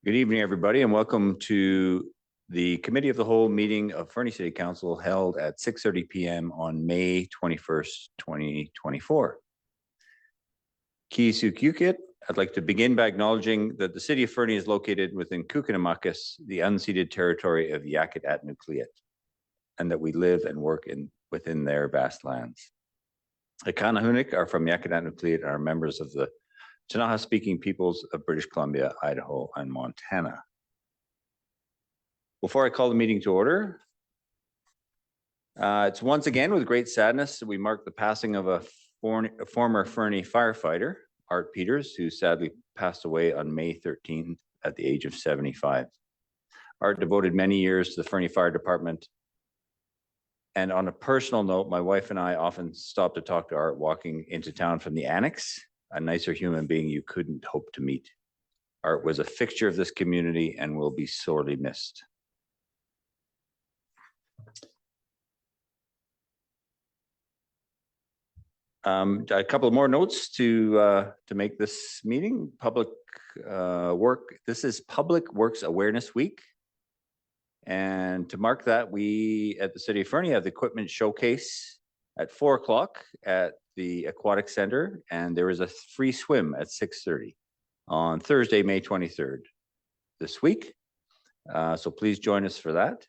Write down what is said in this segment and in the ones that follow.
Good evening, everybody, and welcome to the Committee of the Whole meeting of Fernie City Council held at 6:30 p.m. on May 21st, 2024. Kisukukit, I'd like to begin by acknowledging that the city of Fernie is located within Kukinamakis, the unceded territory of Yakutat Nucleate, and that we live and work within their vast lands. The Kanahunik are from Yakutat Nucleate and are members of the Ktunaxa-speaking peoples of British Columbia, Idaho, and Montana. Before I call the meeting to order, it's once again with great sadness that we mark the passing of a former Fernie firefighter, Art Peters, who sadly passed away on May 13th at the age of 75. Art devoted many years to the Fernie Fire Department. And on a personal note, my wife and I often stop to talk to Art walking into town from the annex. A nicer human being you couldn't hope to meet. Art was a fixture of this community and will be sorely missed. A couple of more notes to make this meeting public work. This is Public Works Awareness Week. And to mark that, we at the City of Fernie have the equipment showcase at 4 o'clock at the Aquatic Center, and there is a free swim at 6:30 on Thursday, May 23rd this week. So please join us for that.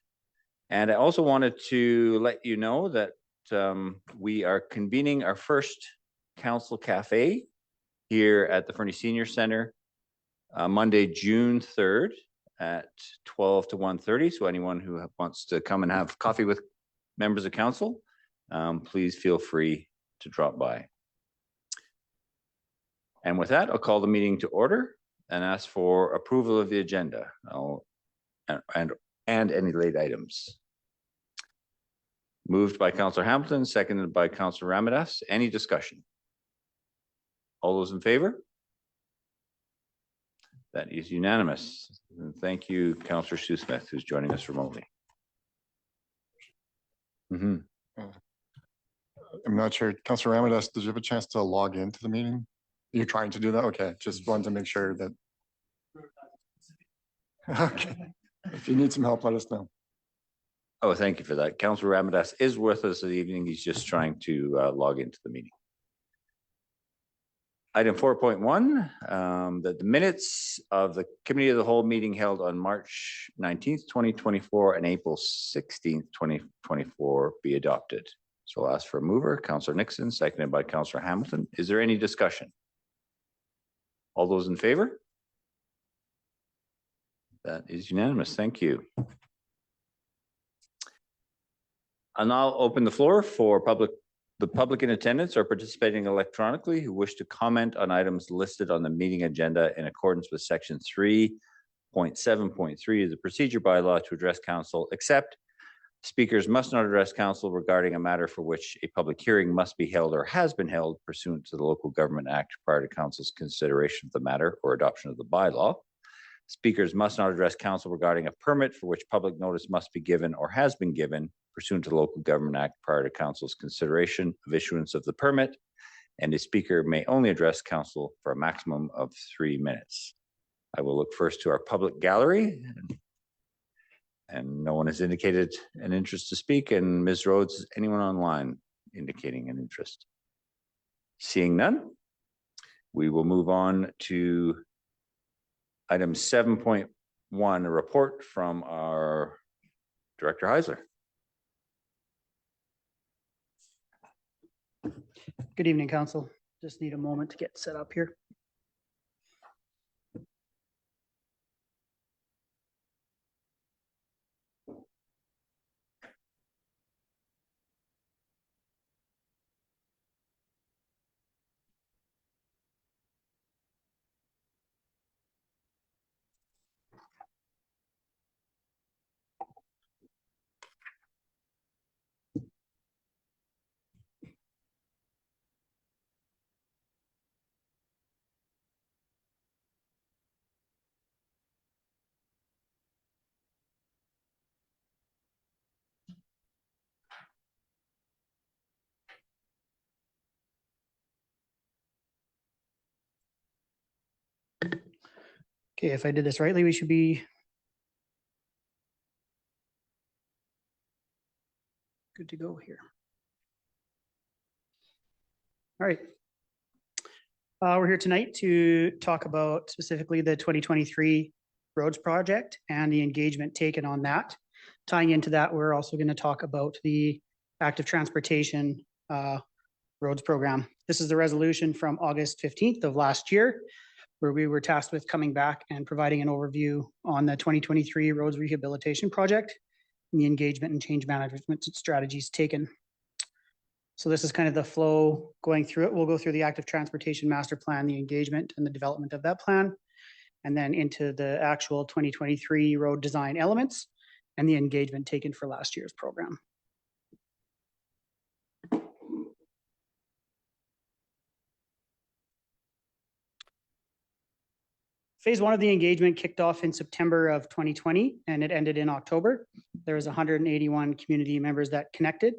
And I also wanted to let you know that we are convening our first Council Cafe here at the Fernie Senior Center Monday, June 3rd at 12 to 1:30. So anyone who wants to come and have coffee with members of council, please feel free to drop by. And with that, I'll call the meeting to order and ask for approval of the agenda and any late items. Moved by Councillor Hamilton, seconded by Councillor Ramadas. Any discussion? All those in favor? That is unanimous. And thank you, Councillor Sue Smith, who's joining us remotely. I'm not sure. Councillor Ramadas, did you have a chance to log into the meeting? You're trying to do that? Okay, just wanted to make sure that. Okay. If you need some help, let us know. Oh, thank you for that. Councillor Ramadas is with us this evening. He's just trying to log into the meeting. Item 4.1, that the minutes of the Committee of the Whole meeting held on March 19th, 2024 and April 16th, 2024 be adopted. So I'll ask for a mover, Councillor Nixon, seconded by Councillor Hamilton. Is there any discussion? All those in favor? That is unanimous. Thank you. I'll now open the floor for the public in attendance or participating electronically who wish to comment on items listed on the meeting agenda in accordance with section 3.7.3 of the procedure bylaw to address council, except speakers must not address council regarding a matter for which a public hearing must be held or has been held pursuant to the Local Government Act prior to council's consideration of the matter or adoption of the bylaw. Speakers must not address council regarding a permit for which public notice must be given or has been given pursuant to the Local Government Act prior to council's consideration of issuance of the permit, and a speaker may only address council for a maximum of 3 minutes. I will look first to our public gallery, and no one has indicated an interest to speak. And Ms. Rhodes, is anyone online indicating an interest? Seeing none, we will move on to item 7.1, a report from our Director Heisler. Good evening, Council. Just need a moment to get set up here. Okay, if I did this rightly, we should be good to go here. All right. We're here tonight to talk about specifically the 2023 roads project and the engagement taken on that. Tying into that, we're also going to talk about the active transportation roads program. This is the resolution from August 15th of last year, where we were tasked with coming back and providing an overview on the 2023 roads rehabilitation project and the engagement and change management strategies taken. So this is kind of the flow going through it. We'll go through the active transportation master plan, the engagement and the development of that plan, and then into the actual 2023 road design elements and the engagement taken for last year's program. Phase one of the engagement kicked off in September of 2020 and it ended in October. There was 181 community members that connected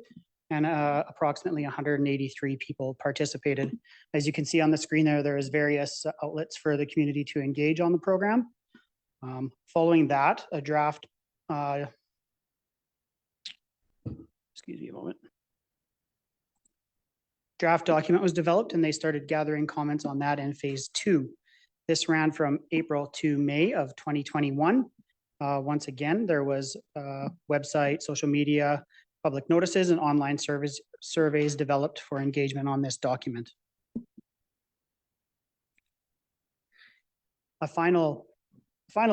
and approximately 183 people participated. As you can see on the screen there is various outlets for the community to engage on the program. Following that, a draft, excuse me a moment. Draft document was developed and they started gathering comments on that in phase two. This ran from April to May of 2021. Once again, there was website, social media, public notices and online surveys developed for engagement on this document. A final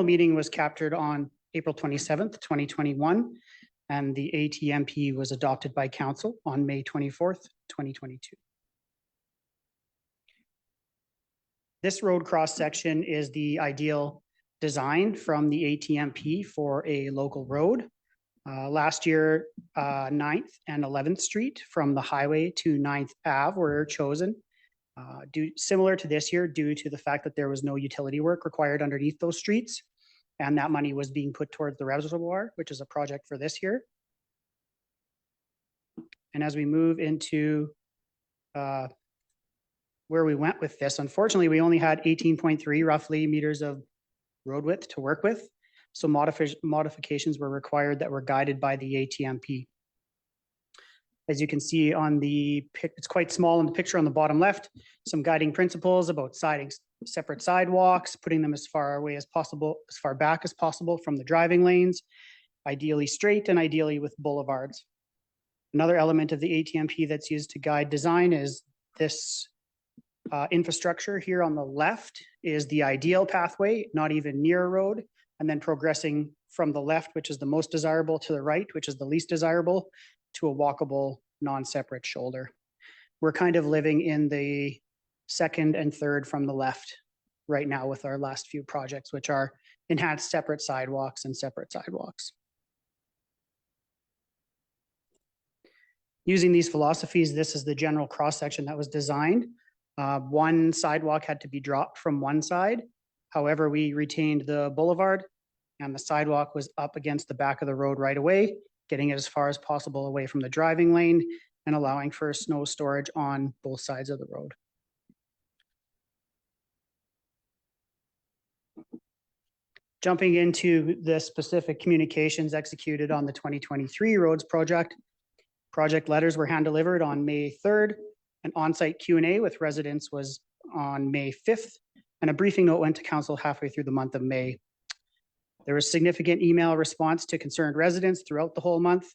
meeting was captured on April 27th, 2021, and the ATMP was adopted by council on May 24th, 2022. This road cross section is the ideal design from the ATMP for a local road. Last year, 9th and 11th Street from the highway to 9th Ave were chosen. Similar to this year, due to the fact that there was no utility work required underneath those streets, and that money was being put towards the reservoir, which is a project for this year. And as we move into where we went with this, unfortunately, we only had 18.3 roughly meters of road width to work with. So modifications were required that were guided by the ATMP. As you can see on the pic, it's quite small in the picture on the bottom left, some guiding principles about siding separate sidewalks, putting them as far away as possible, as far back as possible from the driving lanes, ideally straight and ideally with boulevards. Another element of the ATMP that's used to guide design is this infrastructure here on the left is the ideal pathway, not even near a road, and then progressing from the left, which is the most desirable, to the right, which is the least desirable, to a walkable, non-separate shoulder. We're kind of living in the second and third from the left right now with our last few projects, which are enhanced separate sidewalks and separate sidewalks. Using these philosophies, this is the general cross-section that was designed. One sidewalk had to be dropped from one side. However, we retained the boulevard and the sidewalk was up against the back of the road right away, getting it as far as possible away from the driving lane and allowing for snow storage on both sides of the road. Jumping into the specific communications executed on the 2023 roads project. Project letters were hand delivered on May 3rd. An on-site Q&A with residents was on May 5th, and a briefing note went to council halfway through the month of May. There was significant email response to concerned residents throughout the whole month,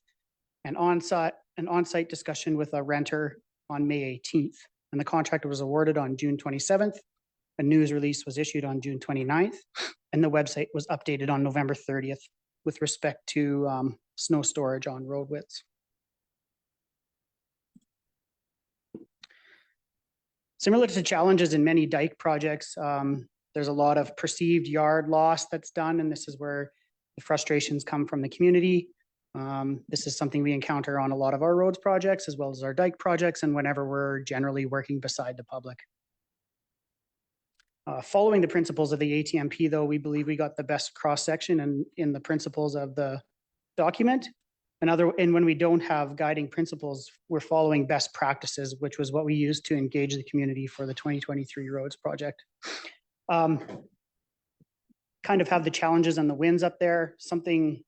and an on-site discussion with a renter on May 18th. And the contract was awarded on June 27th. A news release was issued on June 29th, and the website was updated on November 30th with respect to snow storage on road widths. Similar to challenges in many dike projects, there's a lot of perceived yard loss that's done, and this is where the frustrations come from the community. This is something we encounter on a lot of our roads projects as well as our dike projects and whenever we're generally working beside the public. Following the principles of the ATMP, though, we believe we got the best cross-section in the principles of the document. And when we don't have guiding principles, we're following best practices, which was what we used to engage the community for the 2023 roads project. kind of have the challenges and the winds up there. Something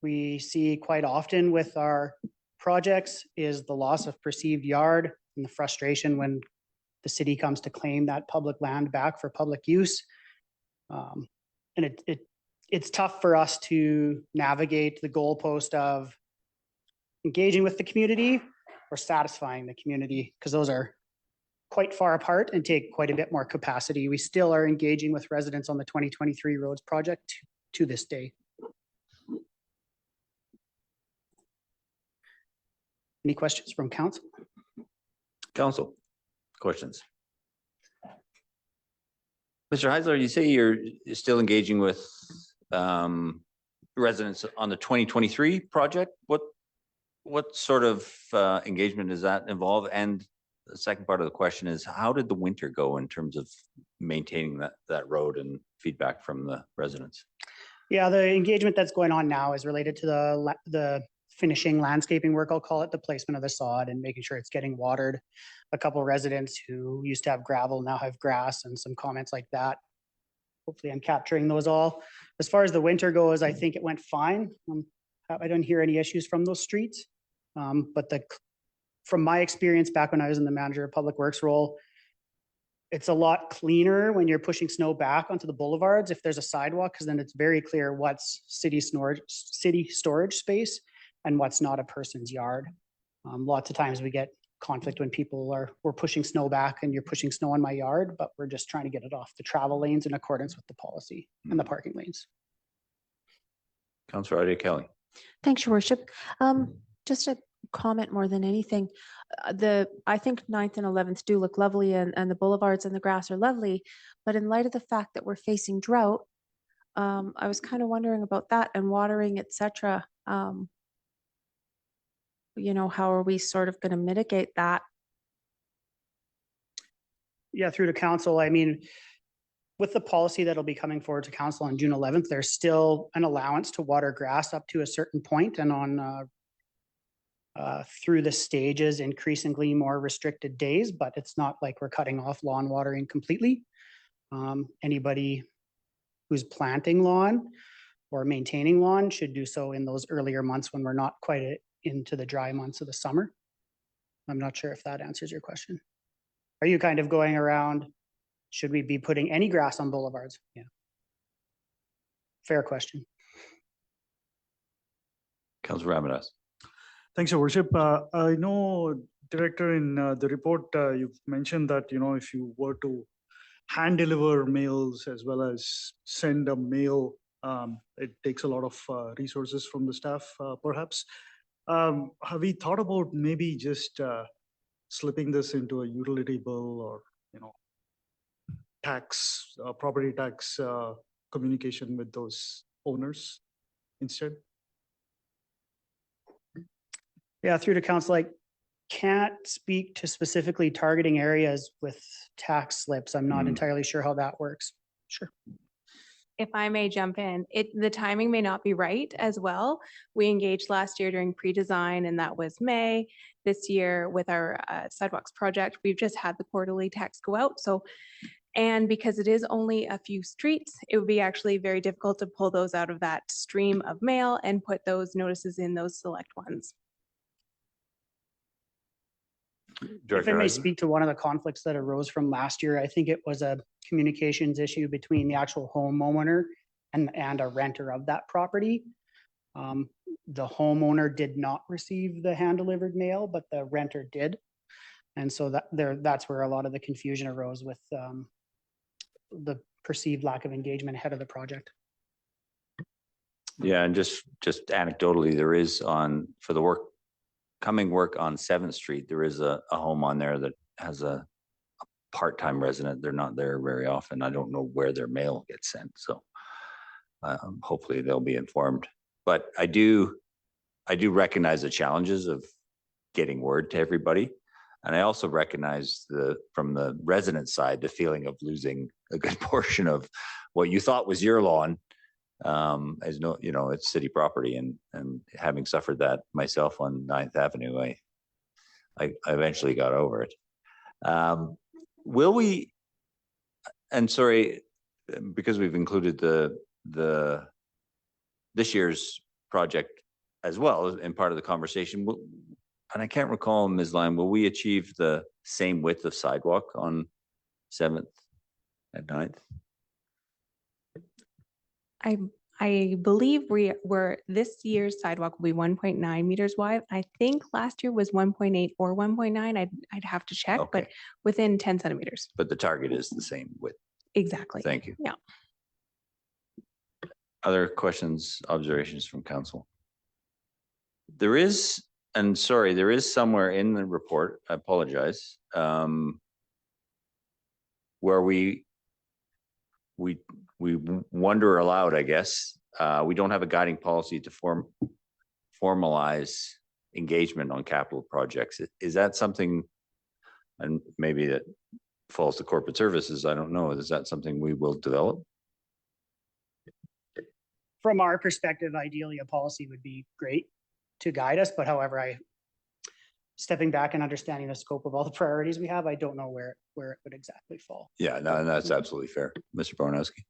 we see quite often with our projects is the loss of perceived yard and the frustration when the city comes to claim that public land back for public use. And it's tough for us to navigate the goalpost of engaging with the community or satisfying the community, because those are quite far apart and take quite a bit more capacity. We still are engaging with residents on the 2023 roads project to this day. Any questions from council? Council, questions? Mr. Heisler, you say you're still engaging with residents on the 2023 project. What sort of engagement does that involve? And the second part of the question is, how did the winter go in terms of maintaining that road and feedback from the residents? Yeah, the engagement that's going on now is related to the finishing landscaping work, I'll call it, the placement of the sod and making sure it's getting watered. A couple of residents who used to have gravel now have grass, and some comments like that. Hopefully I'm capturing those all. As far as the winter goes, I think it went fine. I don't hear any issues from those streets. But from my experience back when I was in the manager of public works role, it's a lot cleaner when you're pushing snow back onto the boulevards if there's a sidewalk, because then it's very clear what's city storage space and what's not a person's yard. Lots of times we get conflict when we're pushing snow back and you're pushing snow on my yard, but we're just trying to get it off the travel lanes in accordance with the policy and the parking lanes. Councillor Ida Kelly. Thanks, Your Worship. Just a comment more than anything. I think 9th and 11th do look lovely, and the boulevards and the grass are lovely. But in light of the fact that we're facing drought, I was kind of wondering about that and watering, etc. You know, how are we sort of going to mitigate that? Yeah, through to council. I mean, with the policy that'll be coming forward to council on June 11th, there's still an allowance to water grass up to a certain point, and on through the stages, increasingly more restricted days, but it's not like we're cutting off lawn watering completely. Anybody who's planting lawn or maintaining lawn should do so in those earlier months when we're not quite into the dry months of the summer. I'm not sure if that answers your question. Are you kind of going around, should we be putting any grass on boulevards? Yeah. Fair question. Councillor Ramirez. Thanks, Your Worship. I know, Director, in the report, you've mentioned that, you know, if you were to hand deliver mails as well as send a mail, it takes a lot of resources from the staff, perhaps. Have we thought about maybe just slipping this into a utility bill or, you know, tax, property tax communication with those owners instead? Yeah, through to council, I can't speak to specifically targeting areas with tax slips. I'm not entirely sure how that works. Sure. If I may jump in, the timing may not be right as well. We engaged last year during pre-design, and that was May. This year with our sidewalks project, we've just had the quarterly tax go out. So, and because it is only a few streets, it would be actually very difficult to pull those out of that stream of mail and put those notices in those select ones. If I may speak to one of the conflicts that arose from last year, I think it was a communications issue between the actual homeowner and a renter of that property. The homeowner did not receive the hand-delivered mail, but the renter did. And so that's where a lot of the confusion arose with the perceived lack of engagement ahead of the project. Yeah, and just anecdotally, there is for the coming work on 7th Street, there is a home on there that has a part-time resident. They're not there very often. I don't know where their mail gets sent, so hopefully they'll be informed. But I do recognize the challenges of getting word to everybody. And I also recognize from the resident side, the feeling of losing a good portion of what you thought was your lawn. As no, you know, it's city property, and having suffered that myself on 9th Avenue, I eventually got over it. Will we, and sorry, because we've included the this year's project as well in part of the conversation. And I can't recall, Ms. Lyon, will we achieve the same width of sidewalk on 7th and 9th? I believe this year's sidewalk will be 1.9 meters wide. I think last year was 1.8 or 1.9. I'd have to check, but Okay. within 10 centimeters. But the target is the same width. Exactly. Thank you. Yeah. Other questions, observations from council? There is, and sorry, there is somewhere in the report, I apologize, where we wonder aloud, I guess. We don't have a guiding policy to formalize engagement on capital projects. Is that something, and maybe that falls to corporate services, I don't know, is that something we will develop? From our perspective, ideally, a policy would be great to guide us, but however, stepping back and understanding the scope of all the priorities we have, I don't know where it would exactly fall. Yeah, no, that's absolutely fair. Mr. Boranowski.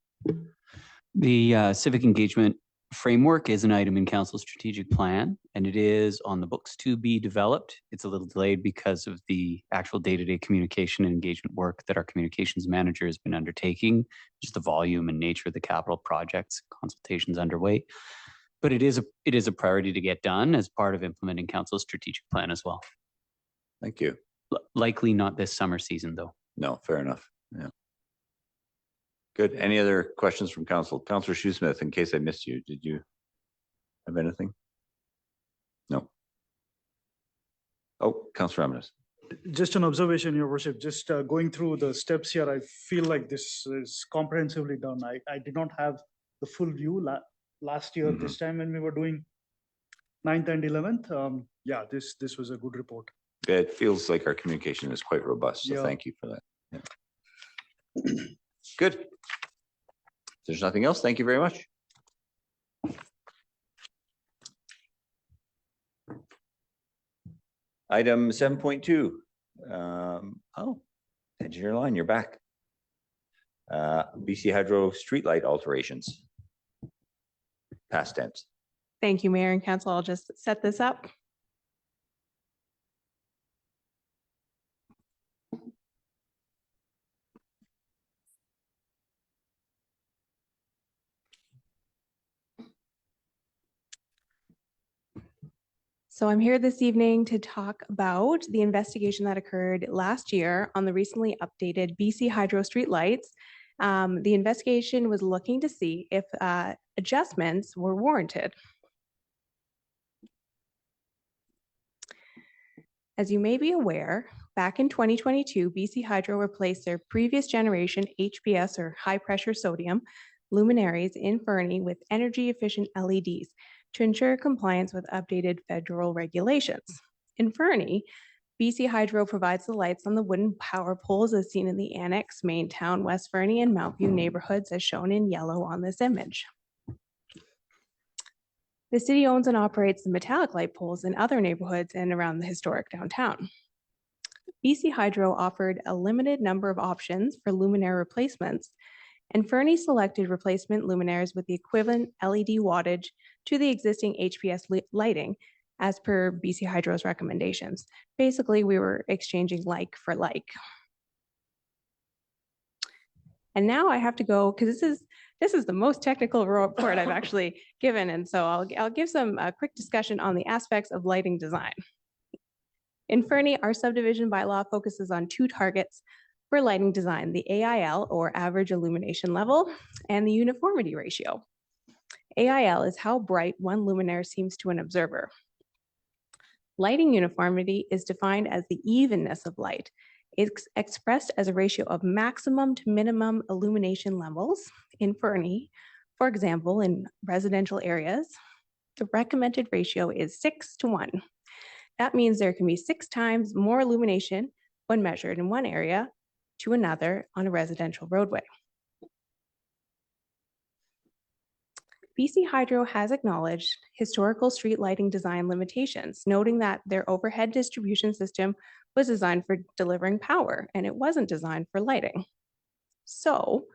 The civic engagement framework is an item in council's strategic plan, and it is on the books to be developed. It's a little delayed because of the actual day-to-day communication and engagement work that our communications manager has been undertaking, just the volume and nature of the capital projects, consultations underway. But it is a priority to get done as part of implementing council's strategic plan as well. Thank you. Likely not this summer season, though. No, fair enough. Yeah. Good. Any other questions from council? Councillor Shoesmith, in case I missed you, did you have anything? No. Oh, Councillor Ramirez. Just an observation, Your Worship, just going through the steps here, I feel like this is comprehensively done. I did not have the full view last year, this time when we were doing 9th and 11th. Yeah, this was a good report. It feels like our communication is quite robust, so Yeah. thank you for that. Yeah. Good. If there's nothing else, thank you very much. Item 7.2. Oh, engineer line, you're back. BC Hydro streetlight alterations. Past tense. Thank you, Mayor and Council. I'll just set this up. So I'm here this evening to talk about the investigation that occurred last year on the recently updated BC Hydro streetlights. The investigation was looking to see if adjustments were warranted. As you may be aware, back in 2022, BC Hydro replaced their previous generation HPS or high pressure sodium luminaries in Fernie with energy efficient LEDs to ensure compliance with updated federal regulations. In Fernie, BC Hydro provides the lights on the wooden power poles as seen in the annex, Maintown, West Fernie, and Mount View neighborhoods as shown in yellow on this image. The city owns and operates the metallic light poles in other neighborhoods and around the historic downtown. BC Hydro offered a limited number of options for luminaire replacements, and Fernie selected replacement luminaires with the equivalent LED wattage to the existing HPS lighting as per BC Hydro's recommendations. Basically, we were exchanging like for like. And now I have to go, because this is the most technical report I've actually given, and so I'll give some quick discussion on the aspects of lighting design. In Fernie, our subdivision bylaw focuses on two targets for lighting design: the AIL, or average illumination level, and the uniformity ratio. AIL is how bright one luminaire seems to an observer. Lighting uniformity is defined as the evenness of light. It's expressed as a ratio of maximum to minimum illumination levels in Fernie. For example, in residential areas, the recommended ratio is 6:1. That means there can be 6 times more illumination when measured in one area to another on a residential roadway. BC Hydro has acknowledged historical street lighting design limitations, noting that their overhead distribution system was designed for delivering power and it wasn't designed for lighting. So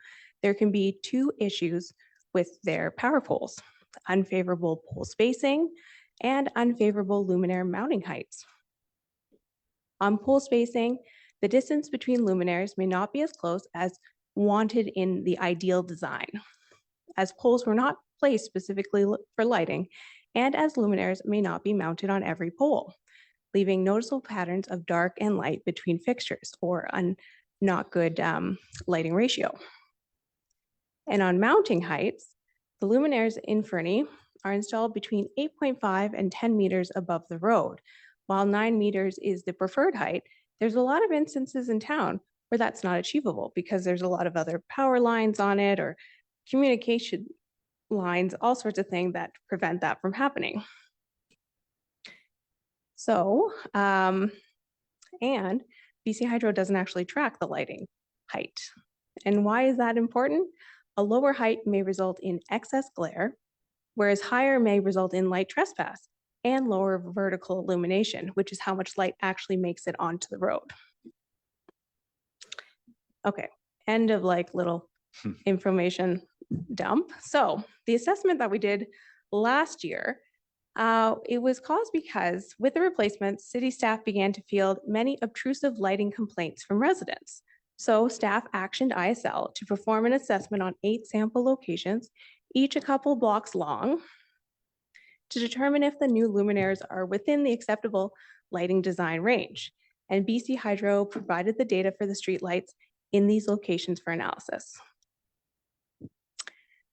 there can be 2 issues with their power poles, unfavorable pole spacing, and unfavorable luminaire mounting heights. On pole spacing, the distance between luminaires may not be as close as wanted in the ideal design, as poles were not placed specifically for lighting, and as luminaires may not be mounted on every pole, leaving noticeable patterns of dark and light between fixtures or not good lighting ratio. And on mounting heights, the luminaires in Fernie are installed between 8.5 and 10 meters above the road. While 9 meters is the preferred height, there's a lot of instances in town where that's not achievable because there's a lot of other power lines on it or communication lines, all sorts of things that prevent that from happening. So, and BC Hydro doesn't actually track the lighting height. And why is that important? A lower height may result in excess glare, whereas higher may result in light trespass and lower vertical illumination, which is how much light actually makes it onto the road. Okay, end of like little information dump. So the assessment that we did last year, it was caused because with the replacements, city staff began to field many obtrusive lighting complaints from residents. So staff actioned ISL to perform an assessment on 8 sample locations, each a couple blocks long, to determine if the new luminaires are within the acceptable lighting design range. And BC Hydro provided the data for the streetlights in these locations for analysis.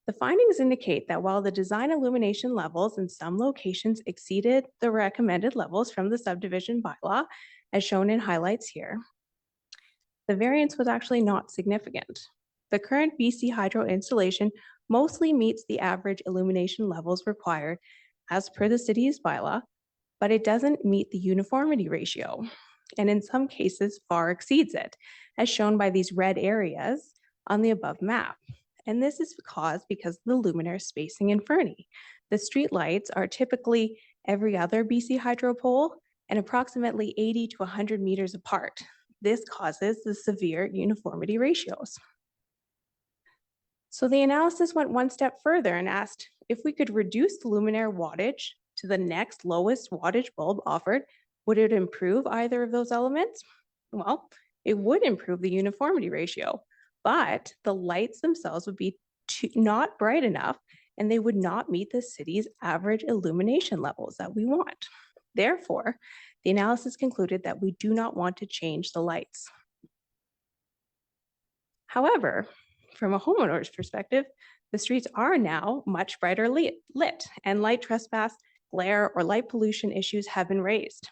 The findings indicate that while the design illumination levels in some locations exceeded the recommended levels from the subdivision bylaw, as shown in highlights here, the variance was actually not significant. The current BC Hydro installation mostly meets the average illumination levels required as per the city's bylaw, but it doesn't meet the uniformity ratio, and in some cases far exceeds it, as shown by these red areas on the above map. And this is caused because of the luminaire spacing in Fernie. The street lights are typically every other BC Hydro pole and approximately 80 to 100 meters apart. This causes the severe uniformity ratios. So the analysis went one step further and asked if we could reduce the luminaire wattage to the next lowest wattage bulb offered, would it improve either of those elements? Well, it would improve the uniformity ratio, but the lights themselves would be not bright enough and they would not meet the city's average illumination levels that we want. Therefore, the analysis concluded that we do not want to change the lights. However, from a homeowner's perspective, the streets are now much brighter lit and light trespass, glare, or light pollution issues have been raised.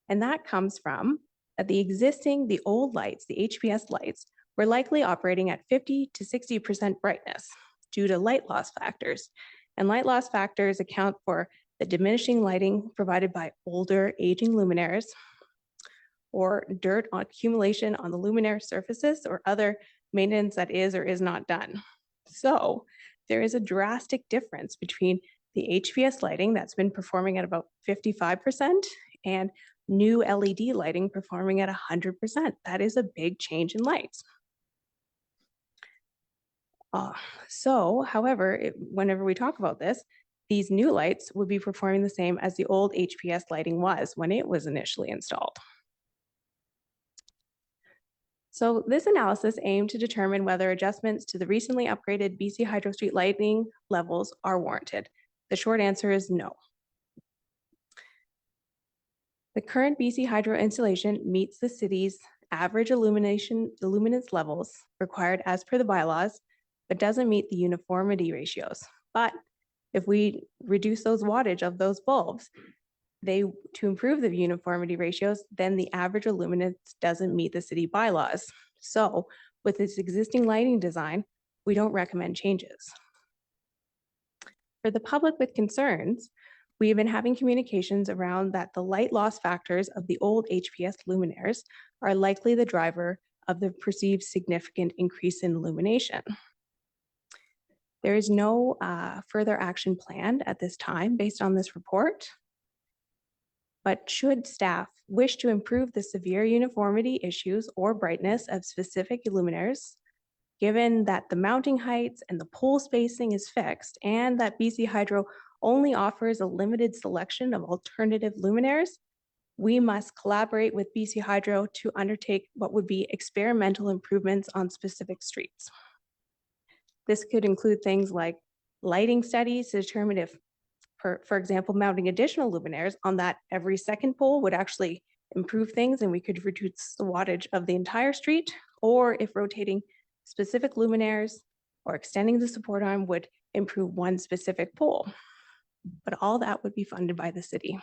And that comes from that the old lights, the HPS lights, were likely operating at 50 to 60% brightness due to light loss factors. And light loss factors account for the diminishing lighting provided by older aging luminaires or dirt accumulation on the luminaire surfaces or other maintenance that is or is not done. So there is a drastic difference between the HPS lighting that's been performing at about 55% and new LED lighting performing at 100%. That is a big change in lights. However, whenever we talk about this, these new lights would be performing the same as the old HPS lighting was when it was initially installed. So this analysis aimed to determine whether adjustments to the recently upgraded BC Hydro street lighting levels are warranted. The short answer is no. The current BC Hydro installation meets the city's average luminance levels required as per the bylaws, but doesn't meet the uniformity ratios. But if we reduce those wattage of those bulbs, to improve the uniformity ratios, then the average illuminance doesn't meet the city bylaws. So with its existing lighting design, we don't recommend changes. For the public with concerns, we have been having communications around that the light loss factors of the old HPS luminaires are likely the driver of the perceived significant increase in illumination. There is no further action planned at this time based on this report. But should staff wish to improve the severe uniformity issues or brightness of specific luminaires, Given that the mounting heights and the pole spacing is fixed and that BC Hydro only offers a limited selection of alternative luminaires, we must collaborate with BC Hydro to undertake what would be experimental improvements on specific streets. This could include things like lighting studies to determine if, for example, mounting additional luminaires on that every second pole would actually improve things and we could reduce the wattage of the entire street, or if rotating specific luminaires or extending the support arm would improve one specific pole. But all that would be funded by the city.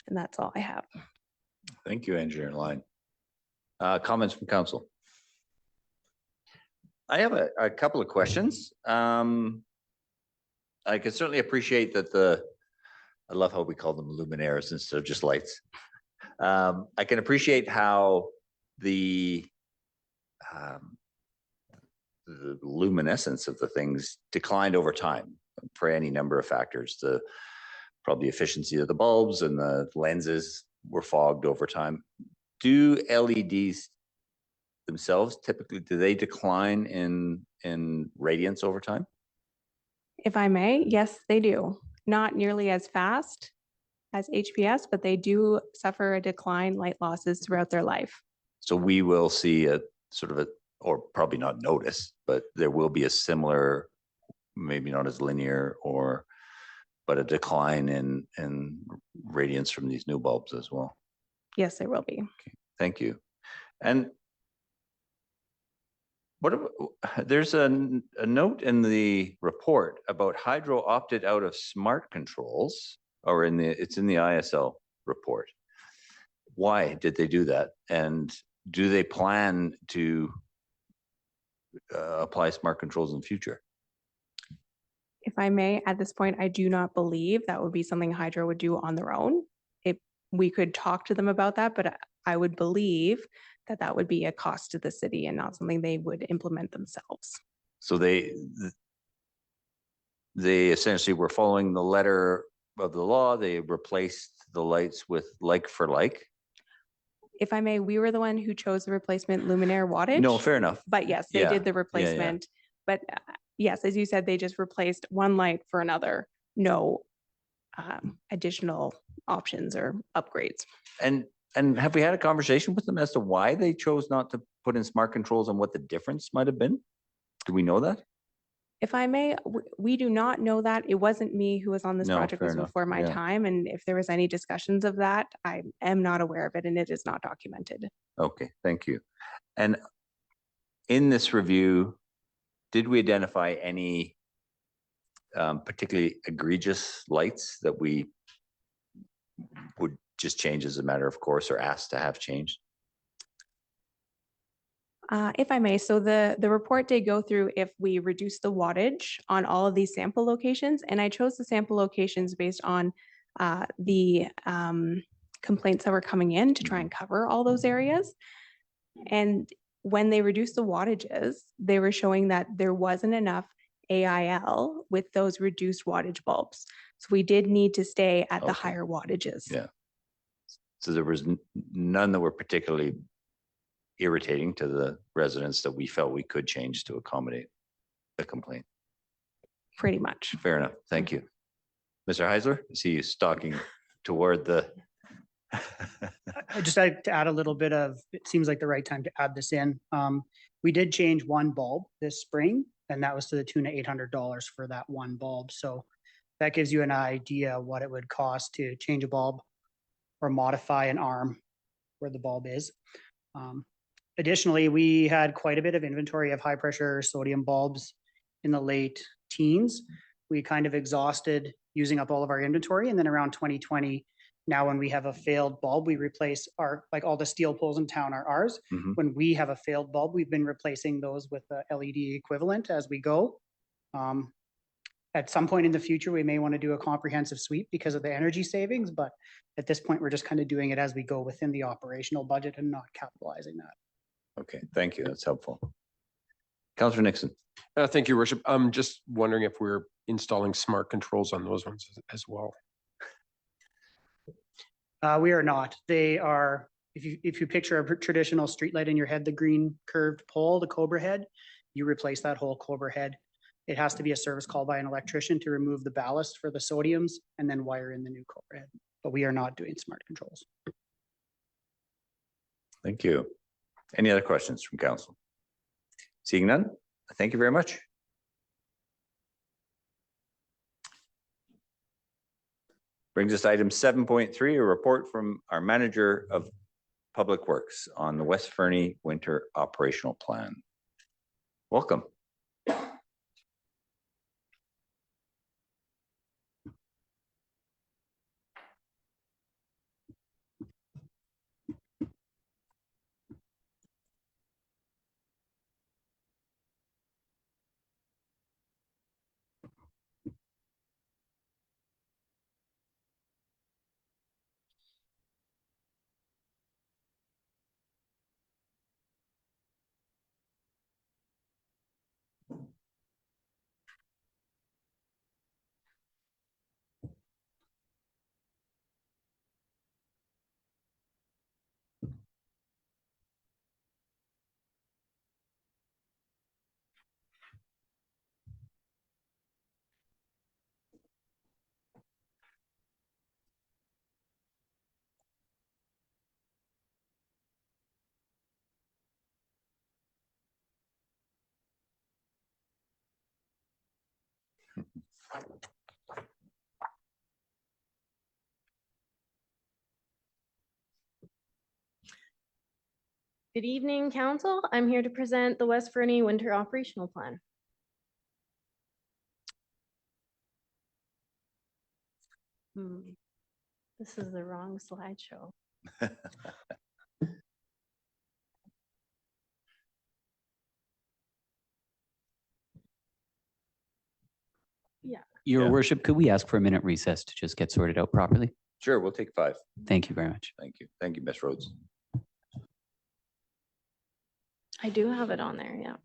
And that's all I have. Thank you, Engineer Line. Comments from council? I have a couple of questions. I can certainly appreciate that I love how we call them luminaires instead of just lights. I can appreciate how the luminescence of the things declined over time for any number of factors. Probably efficiency of the bulbs and the lenses were fogged over time. Do LEDs themselves typically, do they decline in radiance over time? If I may, yes, they do. Not nearly as fast as HPS, but they do suffer a decline, light losses throughout their life. So we will see a sort of or probably not notice, but there will be a similar, maybe not as linear but a decline in radiance from these new bulbs as well. Yes, there will be. Okay, thank you. And there's a note in the report about Hydro opted out of smart controls, or it's in the ISL report. Why did they do that? And do they plan to apply smart controls in the future? If I may, at this point, I do not believe that would be something Hydro would do on their own. We could talk to them about that, but I would believe that that would be a cost to the city and not something they would implement themselves. So they essentially were following the letter of the law. They replaced the lights with like for like. If I may, we were the one who chose the replacement luminaire wattage. No, fair enough. But yes, they Yeah, did the yeah. replacement. But yes, as you said, they just replaced one light for another. No additional options or upgrades. And have we had a conversation with them as to why they chose not to put in smart controls and what the difference might have been? Do we know that? If I may, we do not know that. It wasn't me who was on this No, project, it fair was enough. before my Yeah. time. And if there was any discussions of that, I am not aware of it and it is not documented. Okay, thank you. And in this review, did we identify any particularly egregious lights that we would just change as a matter of course or ask to have changed? If I may, so the report did go through if we reduce the wattage on all of these sample locations, and I chose the sample locations based on the complaints that were coming in to try and cover all those areas. And when they reduced the wattages, they were showing that there wasn't enough AIL with those reduced wattage bulbs. So we did need to stay at the Okay. higher wattages. Yeah. So there was none that were particularly irritating to the residents that we felt we could change to accommodate the complaint. Pretty much. Fair enough. Thank you. Mr. Heisler, I see you stalking toward the. I just like to add a little bit of, it seems like the right time to add this in. We did change one bulb this spring, and that was to the tune of $800 for that one bulb. So that gives you an idea what it would cost to change a bulb or modify an arm where the bulb is. Additionally, we had quite a bit of inventory of high pressure sodium bulbs in the late teens. We kind of exhausted using up all of our inventory, and then around 2020, now when we have a failed bulb, we replace like all the steel poles in town are ours. Mhm. When we have a failed bulb, we've been replacing those with the LED equivalent as we go. At some point in the future, we may want to do a comprehensive sweep because of the energy savings, but at this point, we're just kind of doing it as we go within the operational budget and not capitalizing that. Okay, thank you. That's helpful. Councillor Nixon. Thank you, Worship. I'm just wondering if we're installing smart controls on those ones as well. We are not. They are If you picture a traditional streetlight in your head, the green curved pole, the Cobra head, you replace that whole Cobra head. It has to be a service call by an electrician to remove the ballast for the sodiums and then wire in the new Cobra head. But we are not doing smart controls. Thank you. Any other questions from council? Seeing none, thank you very much. Brings us to item 7.3, a report from our manager of Public Works on the West Fernie Winter Operational Plan. Welcome. Good evening, Council. I'm here to present the West Fernie Winter Operational Plan. This is the wrong slideshow. Yeah. Your Yeah. worship, could we ask for a minute recess to just get sorted out properly? Sure, we'll take 5. Thank you very much. Thank you. Thank you, Ms. Rhodes. I do have it on there, yeah.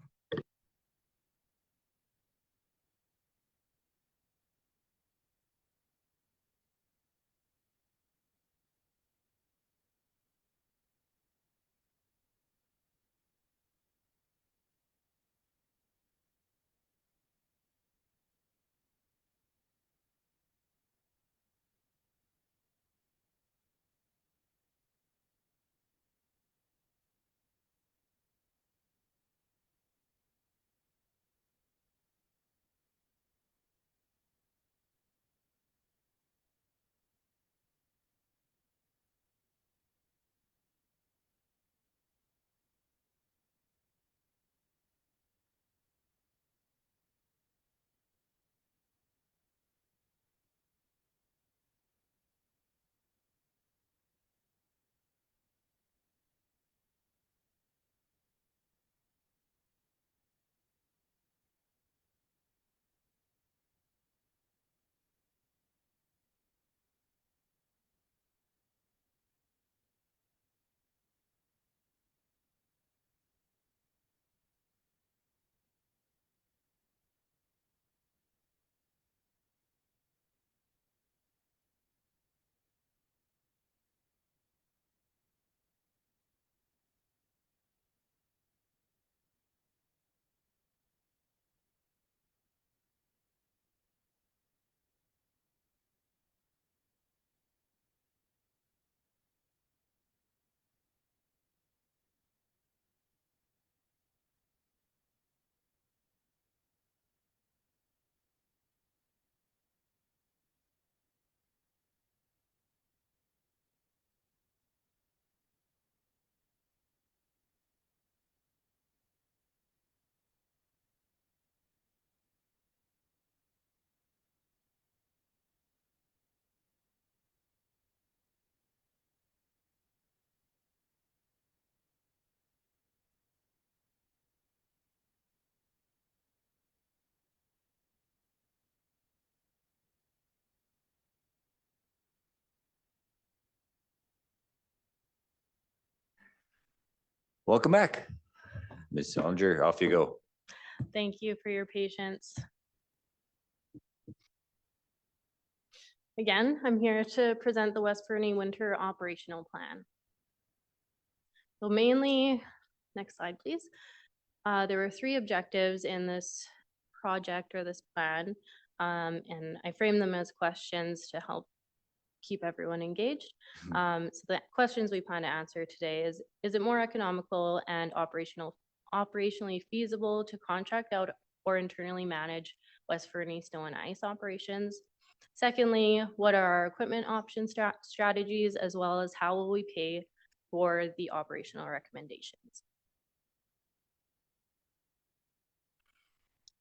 Welcome back. Ms. Solinger, off you go. Thank you for your patience. Again, I'm here to present the West Fernie Winter Operational Plan. So mainly, next slide, please. There were 3 objectives in this project or this plan, and I framed them as questions to help keep everyone engaged. So the questions we plan to answer today is it more economical and operationally feasible to contract out or internally manage West Fernie snow and ice operations? Secondly, what are our equipment option strategies, as well as how will we pay for the operational recommendations?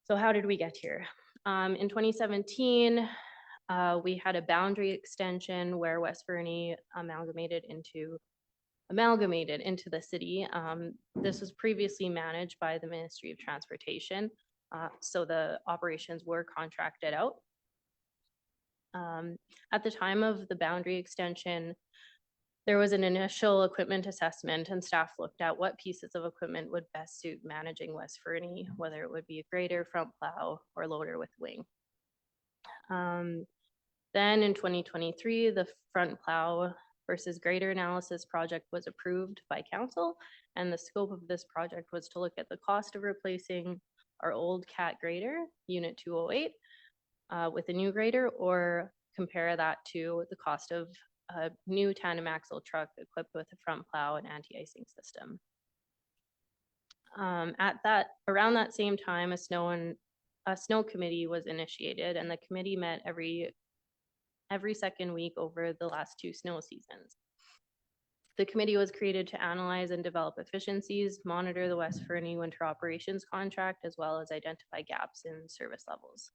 So how did we get here? In 2017, we had a boundary extension where West Fernie amalgamated into the city. This was previously managed by the Ministry of Transportation, so the operations were contracted out. At the time of the boundary extension, there was an initial equipment assessment, and staff looked at what pieces of equipment would best suit managing West Fernie, whether it would be a grader, front plow, or loader with wing. Then in 2023, the front plow versus grader analysis project was approved by council, and the scope of this project was to look at the cost of replacing our old CAT grader, Unit 208, with a new grader, or compare that to the cost of a new tandem axle truck equipped with a front plow and anti-icing system. Around that same time, a snow committee was initiated, and the committee met every second week over the last 2 snow seasons. The committee was created to analyze and develop efficiencies, monitor the West Fernie winter operations contract, as well as identify gaps in service levels.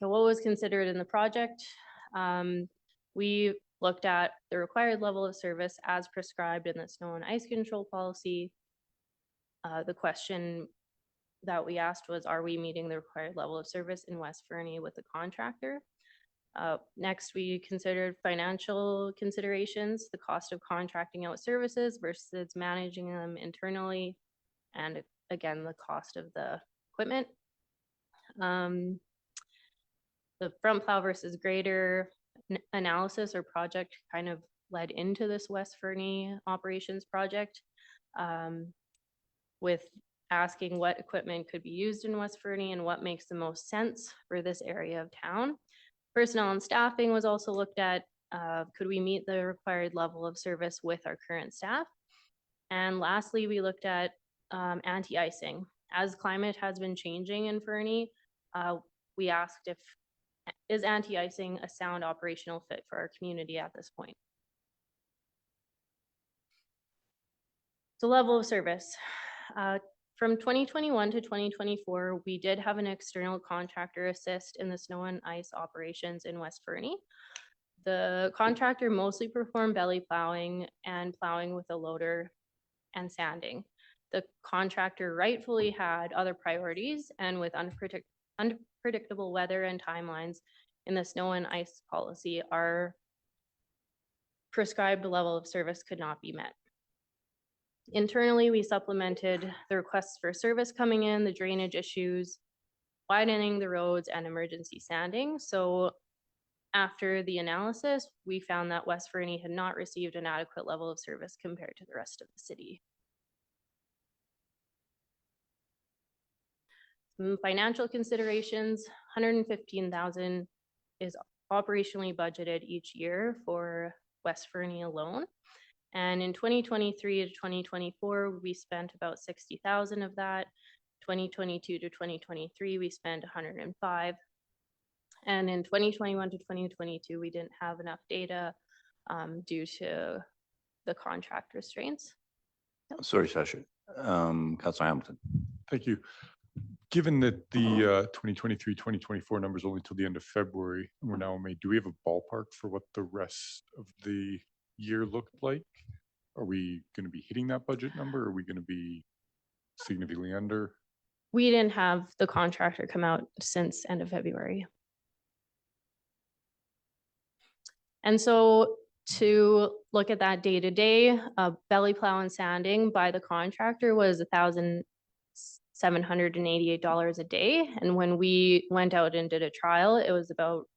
So what was considered in the project? We looked at the required level of service as prescribed in the snow and ice control policy. The question that we asked was, are we meeting the required level of service in West Fernie with the contractor? Next, we considered financial considerations, the cost of contracting out services versus managing them internally, and again, the cost of the equipment. The front plow versus grader analysis or project kind of led into this West Fernie operations project, with asking what equipment could be used in West Fernie and what makes the most sense for this area of town. Personnel and staffing was also looked at. Could we meet the required level of service with our current staff? And lastly, we looked at anti-icing. As climate has been changing in Fernie, we asked is anti-icing a sound operational fit for our community at this point? So level of service. From 2021 to 2024, we did have an external contractor assist in the snow and ice operations in West Fernie. The contractor mostly performed belly plowing and plowing with a loader and sanding. The contractor rightfully had other priorities, and with unpredictable weather and timelines in the snow and ice policy, our prescribed level of service could not be met. Internally, we supplemented the requests for service coming in, the drainage issues, widening the roads, and emergency sanding. So after the analysis, we found that West Fernie had not received an adequate level of service compared to the rest of the city. Some financial considerations, $115,000 is operationally budgeted each year for West Fernie alone. And in 2023 to 2024, we spent about 60,000 of that. 2022 to 2023, we spent 105. And in 2021 to 2022, we didn't have enough data due to the contract restraints. Sorry, Sasha. Councilor Hamilton. Thank you. Given that the 2023, 2024 numbers only till the end of February, and we're now in May, do we have a ballpark for what the rest of the year looked like? Are we going to be hitting that budget number? Or are we going to be significantly under? We didn't have the contractor come out since end of February. And so to look at that day to day, belly plow and sanding by the contractor was $1,788 a day. And when we went out and did a trial, it was about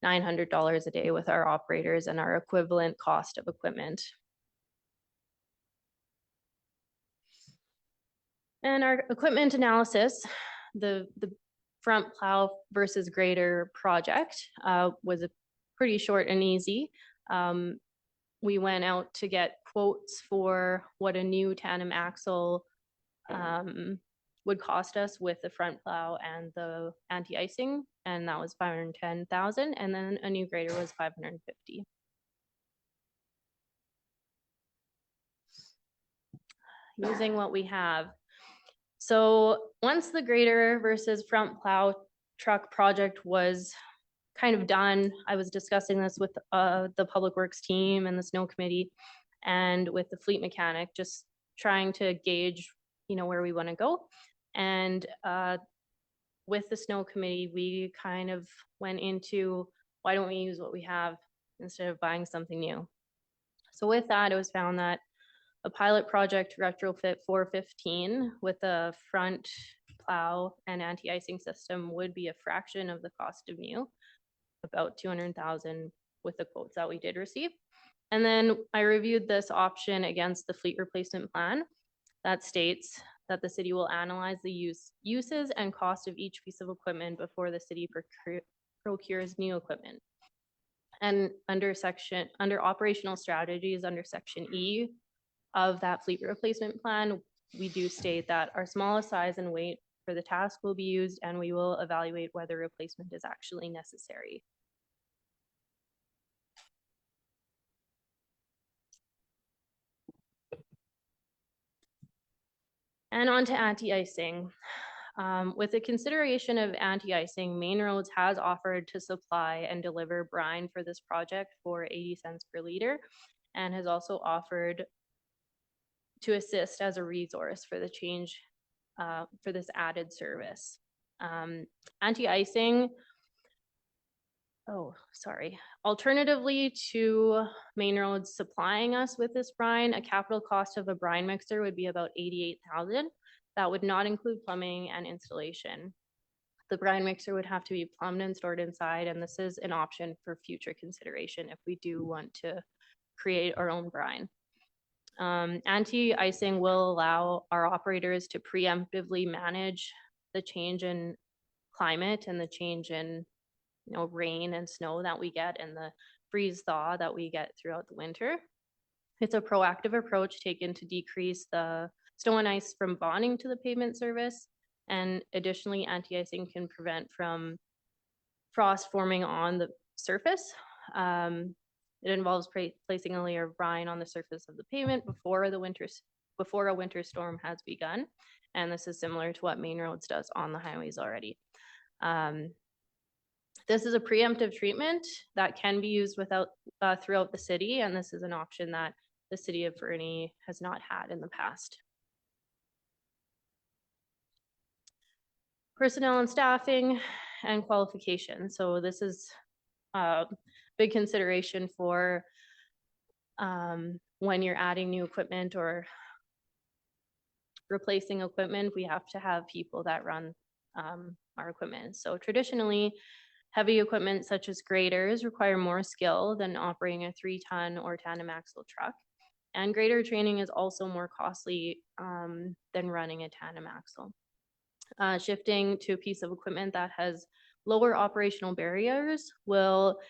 $900 a day with our operators and our equivalent cost of equipment. And our equipment analysis, the front plow versus grader project was a pretty short and easy. We went out to get quotes for what a new tandem axle would cost us with the front plow and the anti-icing, and that was $510,000, and then a new grader was $550,000. Using what we have. So once the grader versus front plow truck project was kind of done, I was discussing this with the Public Works team and the snow committee and with the fleet mechanic, just trying to gauge, where we want to go. And with the snow committee, we kind of went into, why don't we use what we have instead of buying something new? So with that, it was found that a pilot project retrofit 415 with a front plow and anti-icing system would be a fraction of the cost of new, about $200,000 with the quotes that we did receive. And then I reviewed this option against the fleet replacement plan that states that the city will analyze the uses and cost of each piece of equipment before the city procures new equipment. And under operational strategies, under section E of that fleet replacement plan, we do state that our smallest size and weight for the task will be used, and we will evaluate whether replacement is actually necessary. And on to anti-icing. With the consideration of anti-icing, Main Roads has offered to supply and deliver brine for this project for 80 cents per liter, and has also offered to assist as a resource for the change for this added service. Anti-icing, alternatively to Main Roads supplying us with this brine, a capital cost of a brine mixer would be about $88,000. That would not include plumbing and installation. The brine mixer would have to be plumbed and stored inside, and this is an option for future consideration if we do want to create our own brine. Anti-icing will allow our operators to preemptively manage the change in climate and the change in rain and snow that we get and the freeze thaw that we get throughout the winter. It's a proactive approach taken to decrease the snow and ice from bonding to the pavement surface. And additionally, anti-icing can prevent from frost forming on the surface. It involves placing a layer of brine on the surface of the pavement before a winter storm has begun. And this is similar to what Main Roads does on the highways already. This is a preemptive treatment that can be used throughout the city, and this is an option that the city of Fernie has not had in the past. Personnel and staffing and qualifications. So this is a big consideration for when you're adding new equipment or replacing equipment. We have to have people that run our equipment. So traditionally, heavy equipment such as graders require more skill than operating a 3-ton or tandem axle truck. And grader training is also more costly than running a tandem axle. Shifting to a piece of equipment that has lower operational barriers will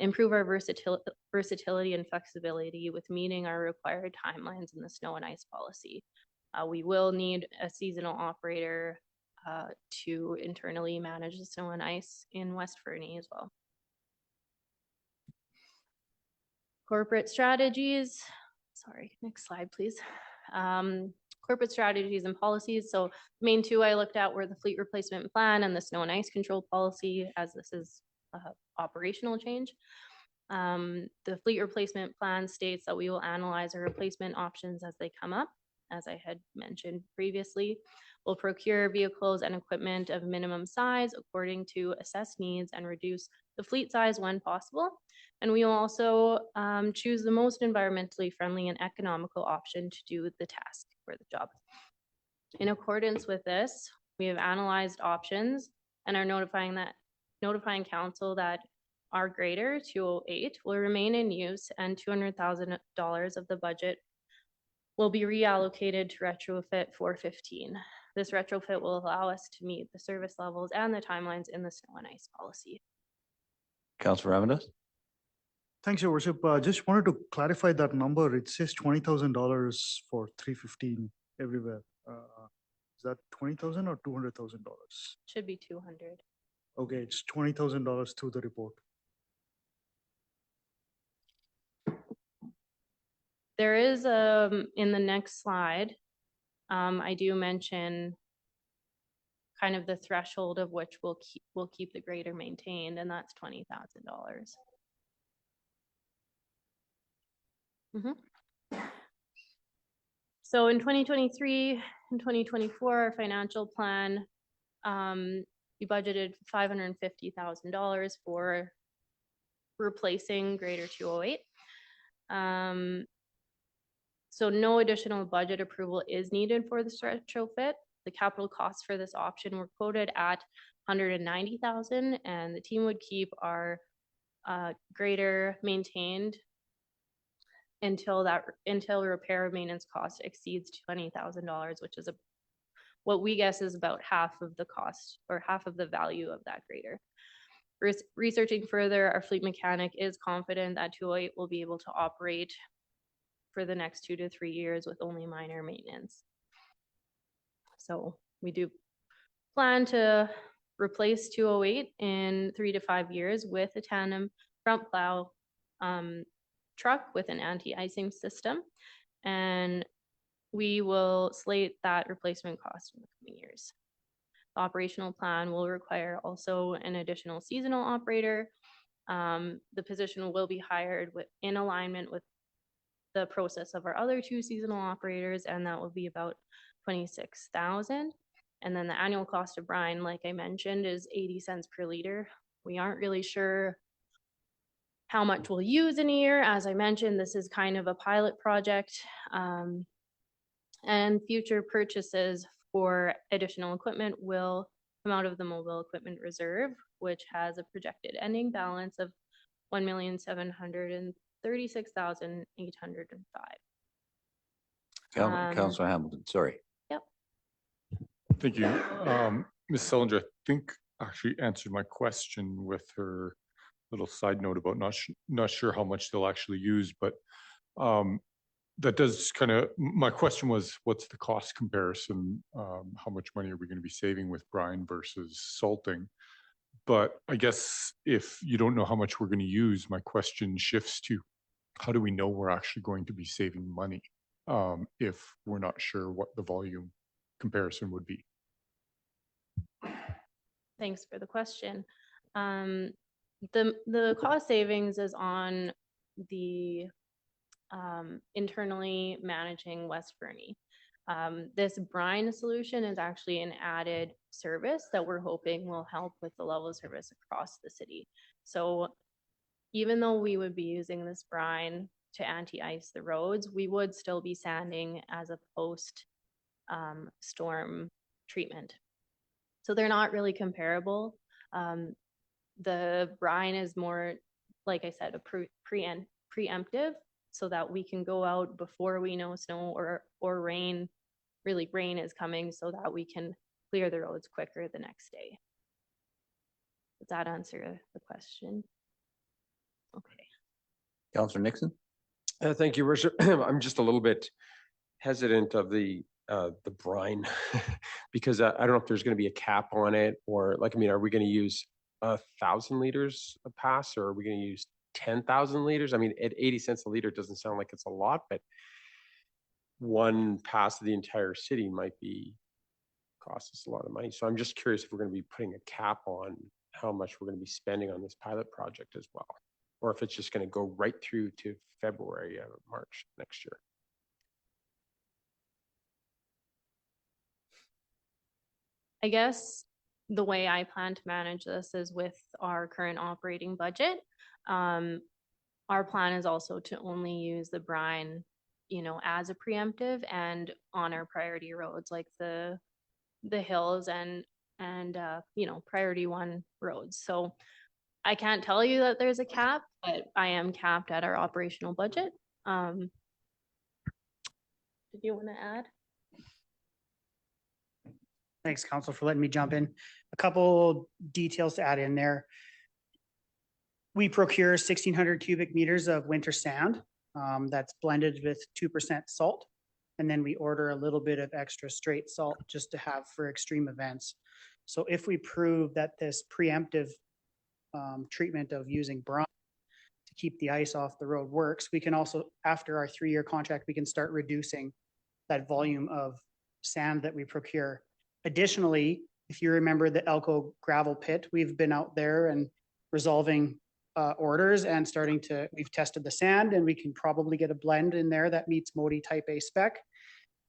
improve our versatility and flexibility with meeting our required timelines in the snow and ice policy. We will need a seasonal operator to internally manage the snow and ice in West Fernie as well. Corporate strategies. Sorry, next slide, please. Corporate strategies and policies. So main two I looked at were the fleet replacement plan and the snow and ice control policy, as this is operational change. The fleet replacement plan states that we will analyze our replacement options as they come up. As I had mentioned previously, we'll procure vehicles and equipment of minimum size according to assessed needs and reduce the fleet size when possible. And we will also choose the most environmentally friendly and economical option to do the task for the job. In accordance with this, we have analyzed options and are notifying council that our grader 208 will remain in use and $200,000 of the budget will be reallocated to retrofit 415. This retrofit will allow us to meet the service levels and the timelines in the snow and ice policy. Councilor Ramirez? Thanks, Your Worship. Just wanted to clarify that number. It says $20,000 for 315 everywhere. Is that 20,000 or $200,000? Should be 200. Okay, it's $20,000 through the report. There is in the next slide, I do mention kind of the threshold of which will keep the grader maintained, and that's $20,000. So in 2023 and 2024, our financial plan, we budgeted $550,000 for replacing grader 208. So no additional budget approval is needed for this retrofit. The capital costs for this option were quoted at $190,000, and the team would keep our grader maintained until repair maintenance cost exceeds $20,000, which is what we guess is about half of the cost or half of the value of that grader. Researching further, our fleet mechanic is confident that 208 will be able to operate for the next 2 to 3 years with only minor maintenance. So we do plan to replace 208 in 3 to 5 years with a tandem front plow truck with an anti-icing system, and we will slate that replacement cost in the coming years. The operational plan will require also an additional seasonal operator. The position will be hired in alignment with the process of our other 2 seasonal operators, and that will be about $26,000. And then the annual cost of brine, like I mentioned, is 80 cents per liter. We aren't really sure how much we'll use in a year. As I mentioned, this is kind of a pilot project, and future purchases for additional equipment will come out of the mobile equipment reserve, which has a projected ending balance of $1,736,805. Councilor Hamilton, sorry. Yep. Thank you. Ms. Sellinger, I think actually answered my question with her little side note about not sure how much they'll actually use, but that does kind of, my question was, what's the cost comparison? How much money are we going to be saving with brine versus salting? But I guess if you don't know how much we're going to use, my question shifts to how do we know we're actually going to be saving money if we're not sure what the volume comparison would be? Thanks for the question. The cost savings is on the internally managing West Fernie. This brine solution is actually an added service that we're hoping will help with the level of service across the city. So even though we would be using this brine to anti-ice the roads, we would still be sanding as a post storm treatment. So they're not really comparable. The brine is more, like I said, a preemptive, so that we can go out before we know snow or rain, really rain is coming, so that we can clear the roads quicker the next day. Does that answer the question? Okay. Councilor Nixon? Thank you, Worship. I'm just a little bit hesitant of the brine because I don't know if there's going to be a cap on it, or like, I mean, are we going to use 1,000 liters a pass, or are we going to use 10,000 liters? I mean, at 80 cents a liter, it doesn't sound like it's a lot, but one pass of the entire city might cost us a lot of money. So I'm just curious if we're going to be putting a cap on how much we're going to be spending on this pilot project as well, or if it's just going to go right through to February or March next year. I guess the way I plan to manage this is with our current operating budget. Our plan is also to only use the brine, as a preemptive and on our priority roads like the hills and priority 1 roads. So I can't tell you that there's a cap, but I am capped at our operational budget. Did you want to add? Thanks, Council, for letting me jump in. A couple details to add in there. We procure 1,600 cubic meters of winter sand that's blended with 2% salt. And then we order a little bit of extra straight salt just to have for extreme events. So if we prove that this preemptive treatment of using brine to keep the ice off the road works, we can also, after our 3-year contract, we can start reducing that volume of sand that we procure. Additionally, if you remember the Elko gravel pit, we've been out there and resolving orders and we've tested the sand, and we can probably get a blend in there that meets Modi type A spec.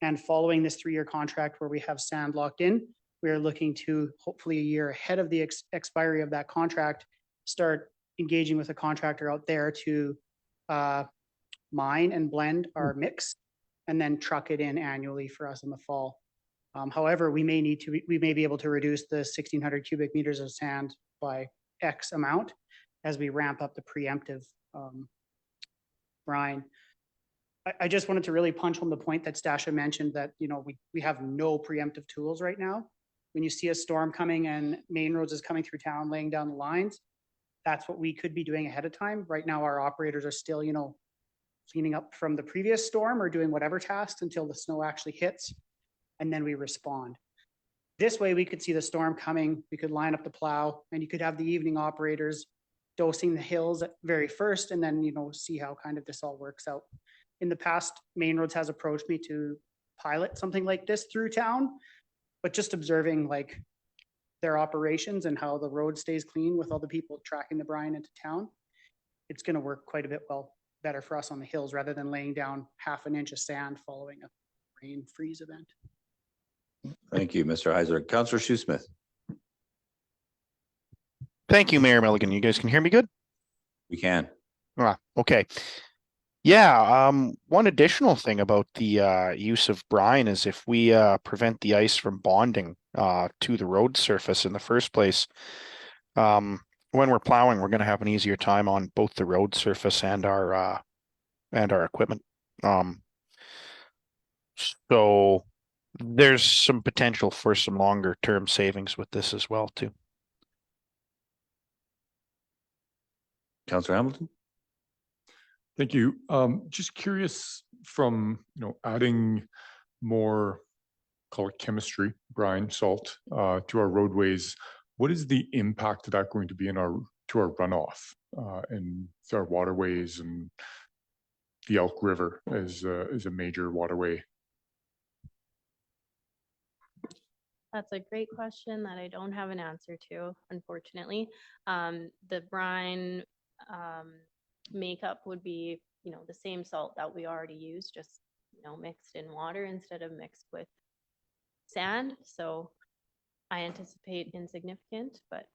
And following this 3-year contract where we have sand locked in, we are looking to, hopefully a year ahead of the expiry of that contract, start engaging with a contractor out there to mine and blend our mix and then truck it in annually for us in the fall. However, we may be able to reduce the 1,600 cubic meters of sand by X amount as we ramp up the preemptive brine. I just wanted to really punch home the point that Stasha mentioned that, you know, we have no preemptive tools right now. When you see a storm coming and main roads is coming through town, laying down the lines, that's what we could be doing ahead of time. Right now, our operators are still, you know, cleaning up from the previous storm or doing whatever task until the snow actually hits, and then we respond. This way, we could see the storm coming, we could line up the plow, and you could have the evening operators dosing the hills at very first, and then, you know, see how kind of this all works out. In the past, Main Roads has approached me to pilot something like this through town, but just observing like their operations and how the road stays clean with all the people tracking the brine into town, it's going to work quite a bit better for us on the hills rather than laying down half an inch of sand following a rain freeze event. Thank you, Mr. Heiser. Councillor Shoesmith. Thank you, Mayor Milligan. You guys can hear me good? We can. Okay. Yeah, one additional thing about the use of brine is if we prevent the ice from bonding to the road surface in the first place, when we're plowing, we're going to have an easier time on both the road surface and our equipment. So there's some potential for some longer term savings with this as well too. Councillor Hamilton. Thank you. Just curious from, you know, adding more, call it chemistry, brine, salt, to our roadways, what is the impact of that going to be to our runoff and our waterways and the Elk River is a major waterway? That's a great question that I don't have an answer to, unfortunately. The brine makeup would be, you know, the same salt that we already use, just, you know, mixed in water instead of mixed with sand. So I anticipate insignificant, but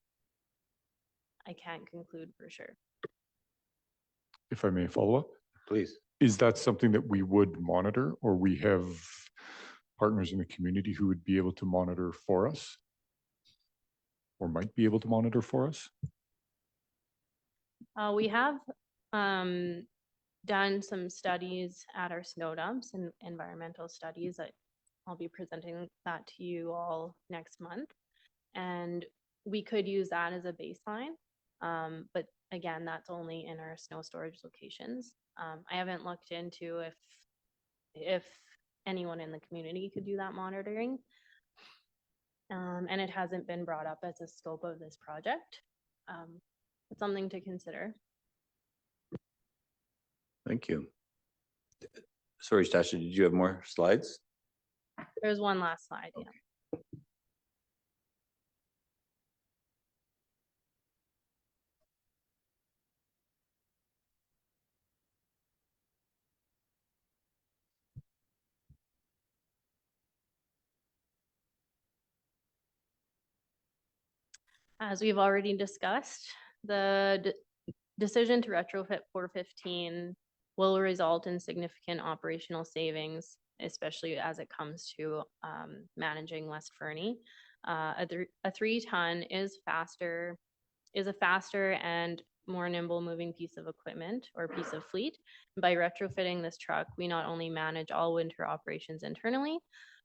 I can't conclude for sure. If I may follow up, Please. is that something that we would monitor, or we have partners in the community who would be able to monitor for us or might be able to monitor for us? We have done some studies at our snow dumps and environmental studies. I'll be presenting that to you all next month. And we could use that as a baseline. But again, that's only in our snow storage locations. I haven't looked into if anyone in the community could do that monitoring. And it hasn't been brought up as a scope of this project. It's something to consider. Thank you. Sorry, Stasha, did you have more slides? There's one last slide. Okay. Yeah. As we've already discussed, the decision to retrofit 415 will result in significant operational savings, especially as it comes to managing West Fernie. A 3-ton is faster is a faster and more nimble moving piece of equipment or piece of fleet. By retrofitting this truck, we not only manage all winter operations internally,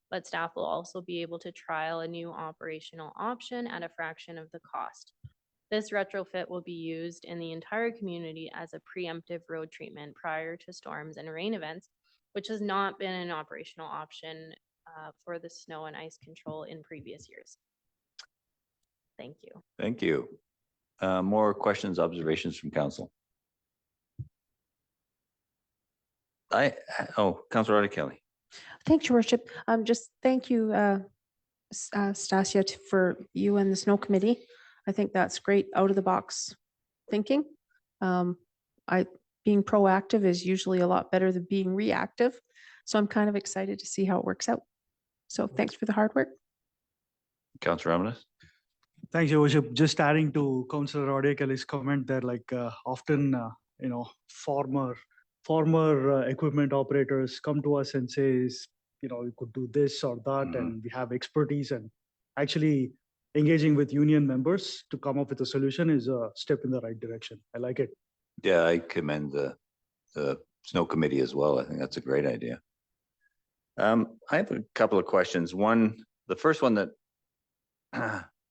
but staff will also be able to trial a new operational option at a fraction of the cost. This retrofit will be used in the entire community as a preemptive road treatment prior to storms and rain events, which has not been an operational option for the snow and ice control in previous years. Thank you. Thank you. More questions, observations from council? Councilor Otter Kelly. Thanks, Your Worship. Just thank you, Stasia, for you and the Snow Committee. I think that's great out of the box thinking. Being proactive is usually a lot better than being reactive. So I'm kind of excited to see how it works out. So thanks for the hard work. Councilor Ramadas. Thanks, Your Worship. Just adding to Councillor Odekelly's comment there, like often, former equipment operators come to us and says, you could do this or that, and we have expertise, and actually engaging with union members to come up with a solution is a step in the right direction. I like it. Yeah, I commend the Snow Committee as well. I think that's a great idea. I have a couple of questions. The first one that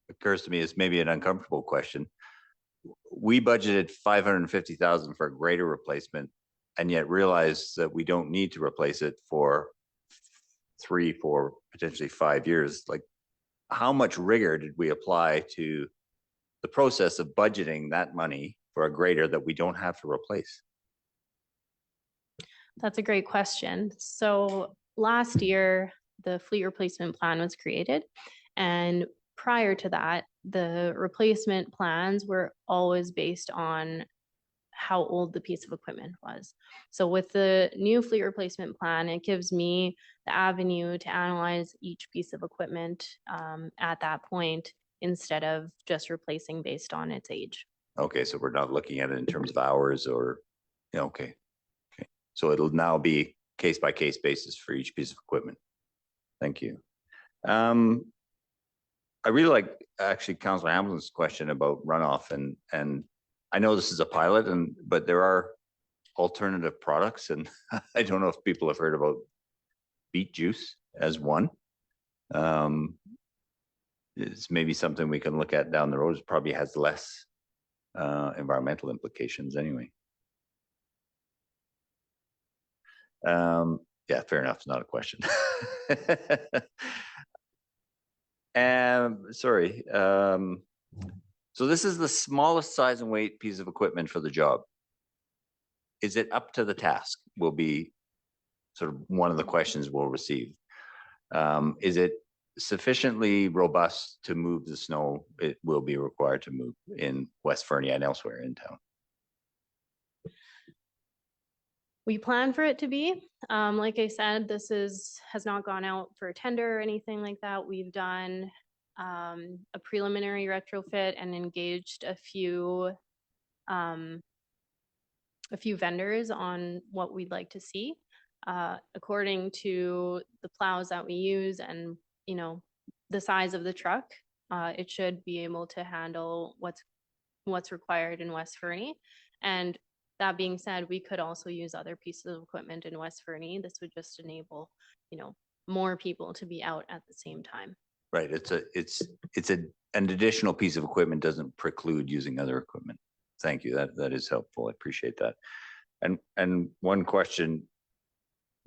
occurs to me is maybe an uncomfortable question. We budgeted $550,000 for a grader replacement, and yet realized that we don't need to replace it for 3, 4, potentially 5 years. Like, how much rigor did we apply to the process of budgeting that money for a grader that we don't have to replace? That's a great question. So last year, the fleet replacement plan was created. And prior to that, the replacement plans were always based on how old the piece of equipment was. So with the new fleet replacement plan, it gives me the avenue to analyze each piece of equipment at that point, instead of just replacing based on its age. Okay, so we're not looking at it in terms of hours or, okay. So it'll now be case by case basis for each piece of equipment. Thank you. I really like actually Councilor Hamilton's question about runoff, and I know this is a pilot, but there are alternative products, and I don't know if people have heard about beet juice as one. It's maybe something we can look at down the road. It probably has less environmental implications anyway. Yeah, fair enough. It's not a question. Sorry. So this is the smallest size and weight piece of equipment for the job. Is it up to the task? Will be sort of one of the questions we'll receive. Is it sufficiently robust to move the snow it will be required to move in West Fernie and elsewhere in town? We plan for it to be. Like I said, this has not gone out for a tender or anything like that. We've done a preliminary retrofit and engaged a few vendors on what we'd like to see. According to the plows that we use and the size of the truck, it should be able to handle what's required in West Fernie. And that being said, we could also use other pieces of equipment in West Fernie. This would just enable, more people to be out at the same time. Right. It's an additional piece of equipment doesn't preclude using other equipment. Thank you. That is helpful. I appreciate that. And one question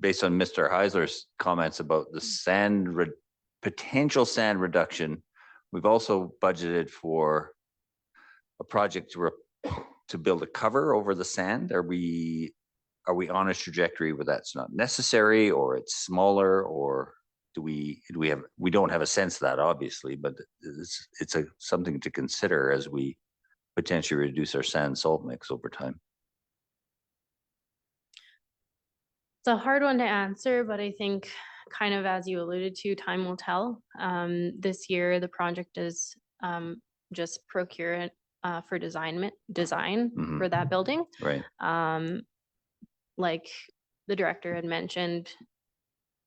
based on Mr. Heisler's comments about the potential sand reduction. We've also budgeted for a project to build a cover over the sand. Are we on a trajectory where that's not necessary, or it's smaller, or we don't have a sense of that, obviously, but it's something to consider as we potentially reduce our sand salt mix over time? It's a hard one to answer, but I think kind of as you alluded to, time will tell. This year, the project is just procure it for design for that building. Right. Like the director had mentioned,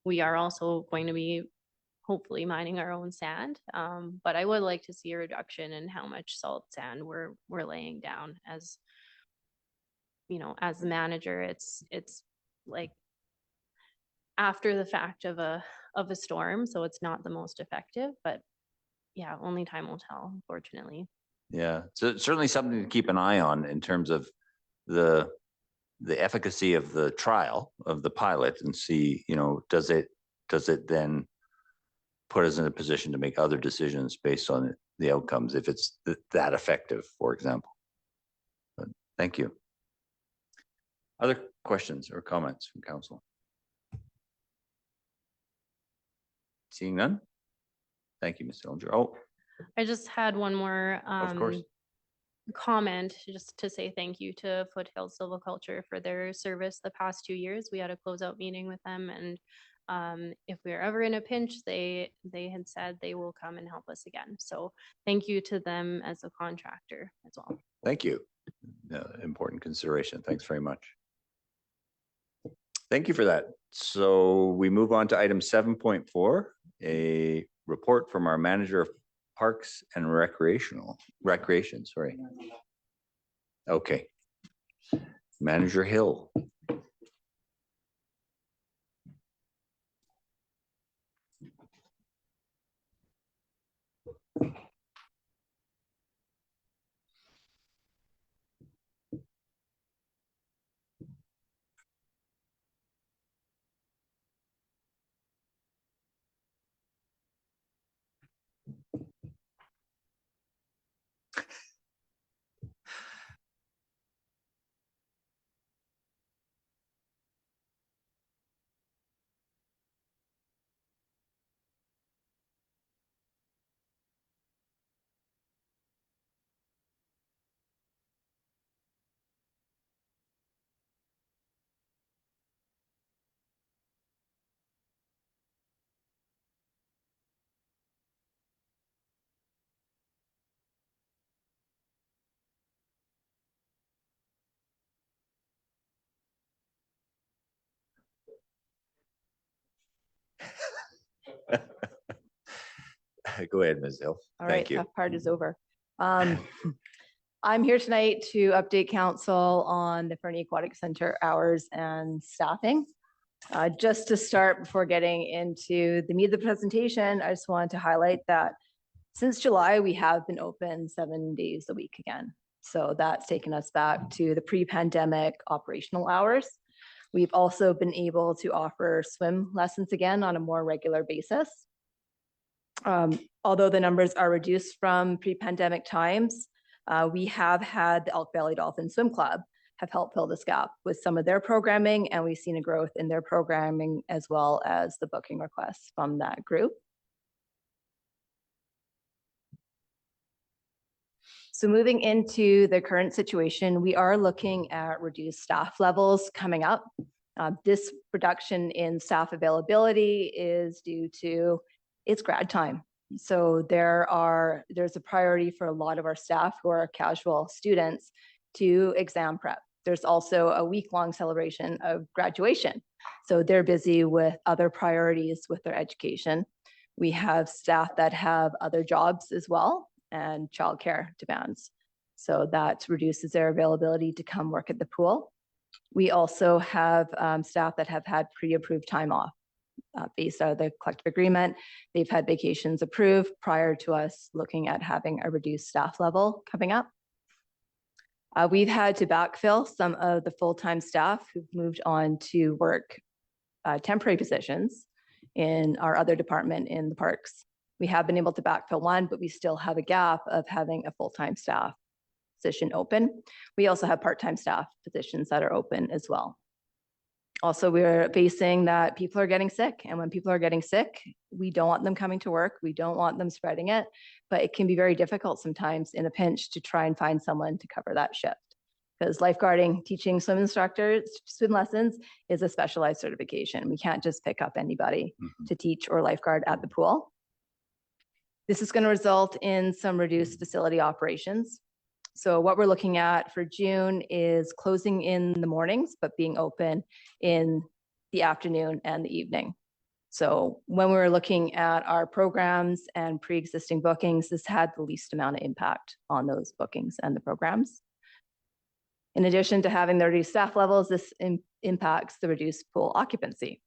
we are also going to be hopefully mining our own sand. But I would like to see a reduction in how much salt sand we're laying down. As you know, as the manager, it's like after the fact of a storm, so it's not the most effective, but yeah, only time will tell, unfortunately. Yeah, so it's certainly something to keep an eye on in terms of the efficacy of the trial of the pilot, and see, you know, does it then put us in a position to make other decisions based on the outcomes if it's that effective, for example. But thank you. Other questions or comments from council? Seeing none. Thank you, Ms. Dillinger. Oh, I just had one more of course. comment just to say thank you to Foothill Silviculture for their service the past 2 years. We had a closeout meeting with them, and if we're ever in a pinch, they had said they will come and help us again. So thank you to them as a contractor as well. Thank you. Important consideration. Thanks very much. Thank you for that. So we move on to item 7.4, a report from our manager of Parks and Recreation, sorry. Okay. Manager Hill. Go ahead, Ms. Hill. All Thank right, you. tough part is over. I'm here tonight to update council on the Fernie Aquatic Center hours and staffing. Just to start, before getting into the meat of the presentation, I just wanted to highlight that since July, we have been open 7 days a week again. So that's taken us back to the pre-pandemic operational hours. We've also been able to offer swim lessons again on a more regular basis. Although the numbers are reduced from pre-pandemic times, we have had the Elk Valley Dolphin Swim Club have helped fill this gap with some of their programming, and we've seen a growth in their programming as well as the booking requests from that group. So moving into the current situation, we are looking at reduced staff levels coming up. This reduction in staff availability is due to it's grad time. So there's a priority for a lot of our staff who are casual students to exam prep. There's also a week-long celebration of graduation. So they're busy with other priorities with their education. We have staff that have other jobs as well and childcare demands. So that reduces their availability to come work at the pool. We also have staff that have had pre-approved time off based out of the collective agreement. They've had vacations approved prior to us looking at having a reduced staff level coming up. We've had to backfill some of the full-time staff who've moved on to work temporary positions in our other department in the parks. We have been able to backfill one, but we still have a gap of having a full-time staff position open. We also have part-time staff positions that are open as well. Also, we're facing that people are getting sick, and when people are getting sick, we don't want them coming to work. We don't want them spreading it, but it can be very difficult sometimes in a pinch to try and find someone to cover that shift. Because lifeguarding, teaching swim instructors, swim lessons is a specialized certification. We can't just pick up anybody to teach or lifeguard at the pool. This is going to result in some reduced facility operations. So what we're looking at for June is closing in the mornings, but being open in the afternoon and the evening. So when we were looking at our programs and pre-existing bookings, this had the least amount of impact on those bookings and the programs. In addition to having the reduced staff levels, this impacts the reduced pool occupancy.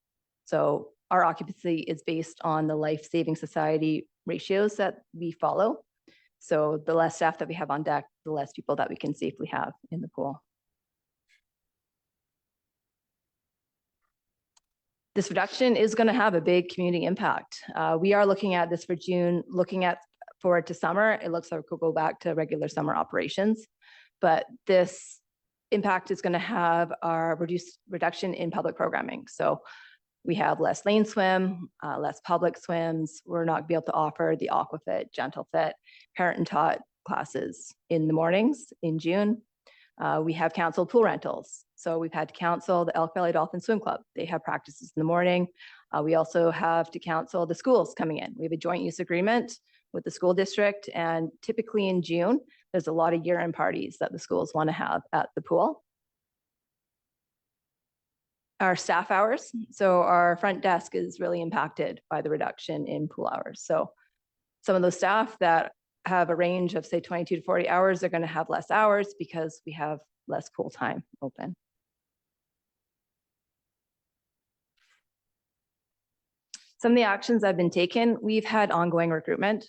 So our occupancy is based on the Life Saving Society ratios that we follow. So the less staff that we have on deck, the less people that we can safely have in the pool. This reduction is going to have a big community impact. We are looking at this for June, looking at forward to summer. It looks like we'll go back to regular summer operations, but this impact is going to have our reduction in public programming. So we have less lane swim, less public swims. We're not going to be able to offer the aquafit, gentle fit, parent and taught classes in the mornings in June. We have canceled pool rentals. So we've had to cancel the Elk Valley Dolphin Swim Club. They have practices in the morning. We also have to cancel the schools coming in. We have a joint use agreement with the school district, and typically in June, there's a lot of year-end parties that the schools want to have at the pool. Our staff hours. So our front desk is really impacted by the reduction in pool hours. So some of those staff that have a range of say 22 to 40 hours, they're going to have less hours because we have less pool time open. Some of the actions that have been taken, we've had ongoing recruitment.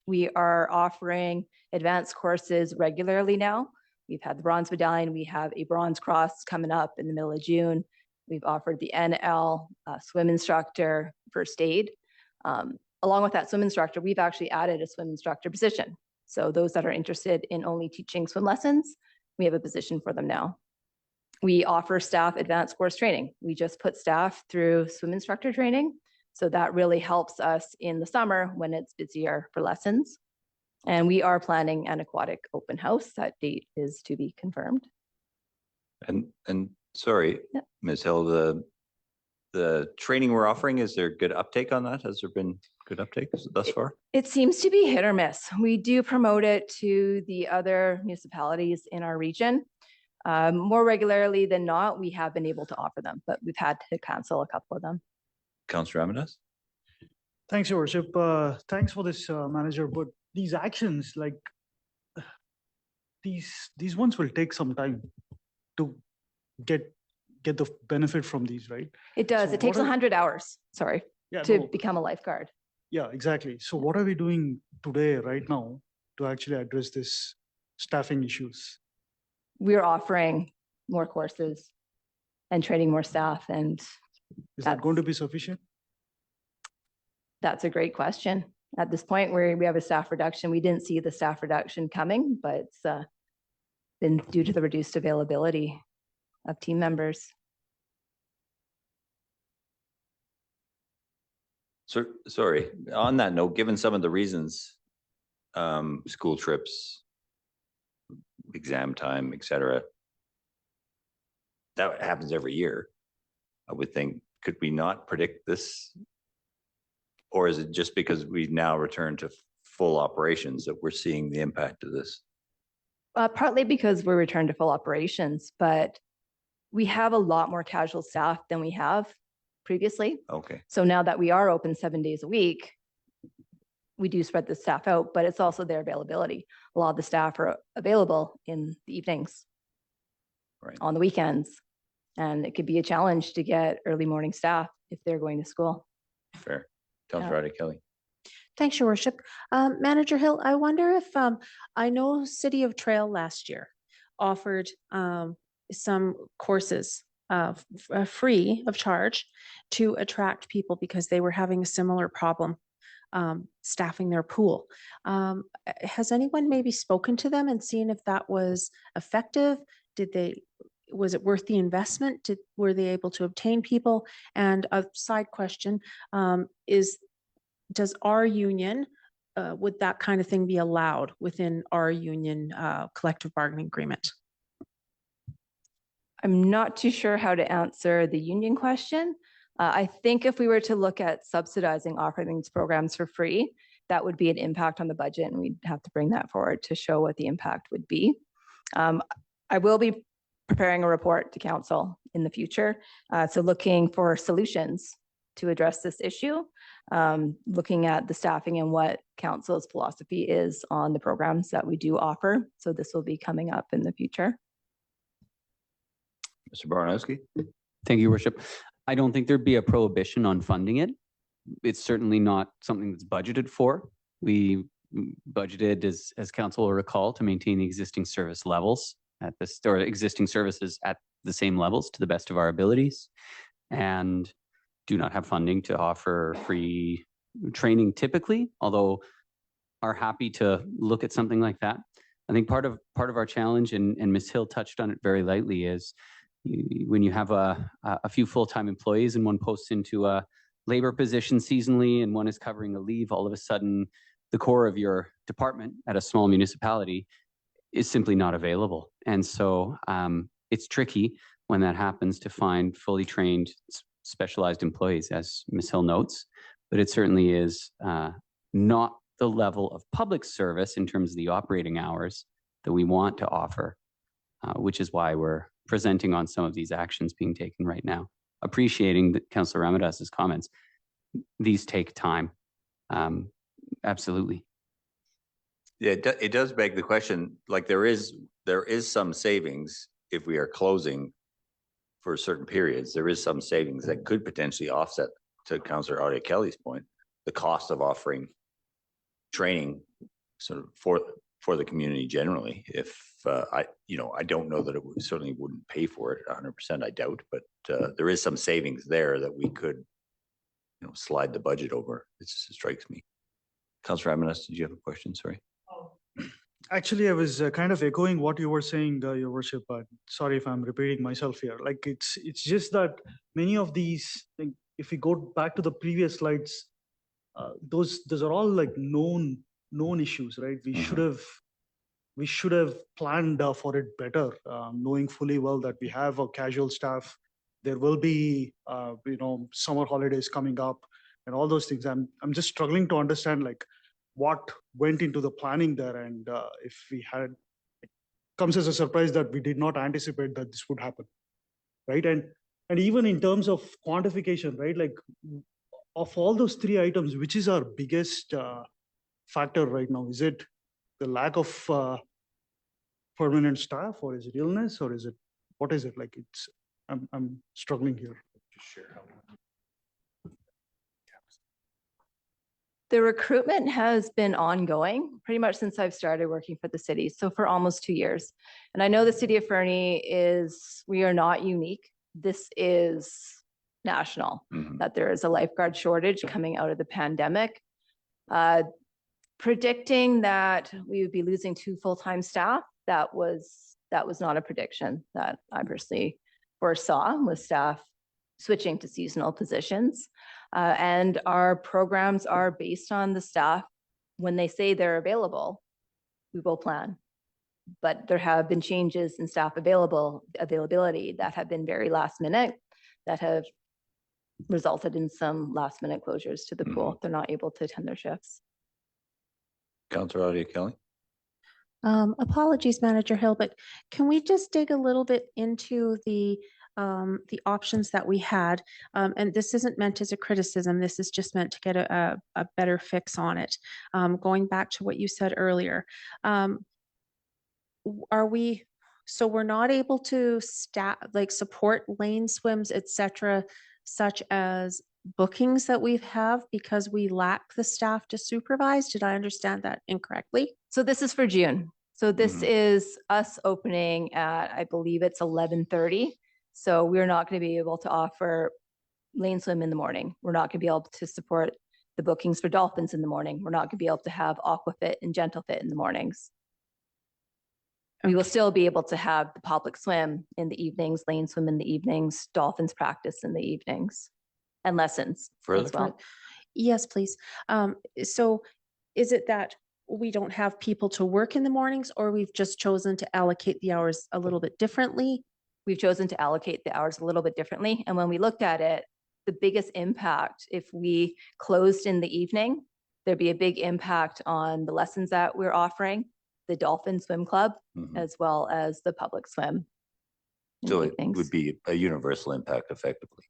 We are offering advanced courses regularly now. We've had the Bronze Medallion. We have a Bronze Cross coming up in the middle of June. We've offered the NL swim instructor first aid. Along with that swim instructor, we've actually added a swim instructor position. So those that are interested in only teaching swim lessons, we have a position for them now. We offer staff advanced course training. We just put staff through swim instructor training. So that really helps us in the summer when it's busier for lessons. And we are planning an aquatic open house. That date is to be confirmed. And sorry, Yep. Ms. Hill, the training we're offering, is there good uptake on that? Has there been good uptake thus far? It seems to be hit or miss. We do promote it to the other municipalities in our region. More regularly than not, we have been able to offer them, but we've had to cancel a couple of them. Councillor Ramirez? Thanks, Your Worship. Thanks for this, Manager. But these actions, like these ones will take some time to get the benefit from these, right? It does. So It takes what are- 100 hours, sorry, Yeah, to no, become a lifeguard. yeah, exactly. So what are we doing today, right now, to actually address this staffing issues? We're offering more courses and training more staff, and Is that going to be sufficient? that's a great question. At this point where we have a staff reduction, we didn't see the staff reduction coming, but it's been due to the reduced availability of team members. So, sorry, on that note, given some of the reasons, school trips, exam time, et cetera, that happens every year, I would think. Could we not predict this? Or is it just because we now return to full operations that we're seeing the impact of this? Partly because we're returned to full operations, but we have a lot more casual staff than we have previously. Okay, So now that we are open 7 days a week, we do spread the staff out, but it's also their availability. A lot of the staff are available in the evenings, right. on the weekends, and it could be a challenge to get early morning staff if they're going to school. Fair. Councillor Ida Kelly. Thanks, Your Worship. Manager Hill, I wonder if, I know City of Trail last year offered some courses free of charge to attract people because they were having a similar problem staffing their pool. Has anyone maybe spoken to them and seen if that was effective? Was it worth the investment? Were they able to obtain people? And a side question does our union, would that kind of thing be allowed within our union collective bargaining agreement? I'm not too sure how to answer the union question. I think if we were to look at subsidizing offering these programs for free, that would be an impact on the budget, and we'd have to bring that forward to show what the impact would be. I will be preparing a report to council in the future. So looking for solutions to address this issue, looking at the staffing and what council's philosophy is on the programs that we do offer. So this will be coming up in the future. Mr. Baranowski? Thank you, Your Worship. I don't think there'd be a prohibition on funding it. It's certainly not something that's budgeted for. We budgeted, as council will recall, to maintain the existing service levels at this, or existing services at the same levels to the best of our abilities, and do not have funding to offer free training typically, although are happy to look at something like that. I think part of our challenge, and Ms. Hill touched on it very lightly, is when you have a few full-time employees and one posts into a labor position seasonally and one is covering a leave, all of a sudden the core of your department at a small municipality is simply not available. And so it's tricky when that happens to find fully trained specialized employees, as Ms. Hill notes, but it certainly is not the level of public service in terms of the operating hours that we want to offer, which is why we're presenting on some of these actions being taken right now. Appreciating Councillor Ramadas's comments. These take time. Absolutely. Yeah, it does beg the question, like there is some savings if we are closing for certain periods. There is some savings that could potentially offset, to Councillor Audia Kelly's point, the cost of offering training sort of for the community generally. If I don't know that it certainly wouldn't pay for it 100%, I doubt, but there is some savings there that we could, slide the budget over. It strikes me. Councillor Ramirez, did you have a question? Sorry. Actually, I was kind of echoing what you were saying, Your Worship. Sorry if I'm repeating myself here. Like it's just that many of these, if we go back to the previous slides, those are all like known issues, right? We should have planned for it better, knowing fully well that we have a casual staff. There will be, summer holidays coming up and all those things. I'm just struggling to understand like what went into the planning there, and if we had, it comes as a surprise that we did not anticipate that this would happen, right? And even in terms of quantification, right? Like of all those three items, which is our biggest factor right now? Is it the lack of permanent staff, or is it illness, or is it, what is it? Like I'm struggling here. The recruitment has been ongoing pretty much since I've started working for the city. So for almost 2 years. And I know the city of Fernie we are not unique. This is national, that there is a lifeguard shortage coming out of the pandemic. Predicting that we would be losing 2 full-time staff, that was not a prediction that I personally foresaw, with staff switching to seasonal positions. And our programs are based on the staff. When they say they're available, we will plan. But there have been changes in staff availability that have been very last minute, that have resulted in some last minute closures to the pool. They're not able to attend their shifts. Councillor Audia Kelly. Apologies, Manager Hill, but can we just dig a little bit into the options that we had? And this isn't meant as a criticism. This is just meant to get a better fix on it. Going back to what you said earlier, so we're not able to support lane swims, etc., such as bookings that we have because we lack the staff to supervise? Did I understand that incorrectly? So this is for June. So this is us opening at, I believe it's 11:30. So we're not going to be able to offer lane swim in the morning. We're not going to be able to support the bookings for dolphins in the morning. We're not going to be able to have aquafit and gentle fit in the mornings. We will still be able to have the public swim in the evenings, lane swim in the evenings, dolphins practice in the evenings, and lessons as well. Yes, please. So is it that we don't have people to work in the mornings, or we've just chosen to allocate the hours a little bit differently? We've chosen to allocate the hours a little bit differently. And when we looked at it, the biggest impact, if we closed in the evening, there'd be a big impact on the lessons that we're offering, the Dolphin Swim Club, as well as the public swim. So it would be a universal impact effectively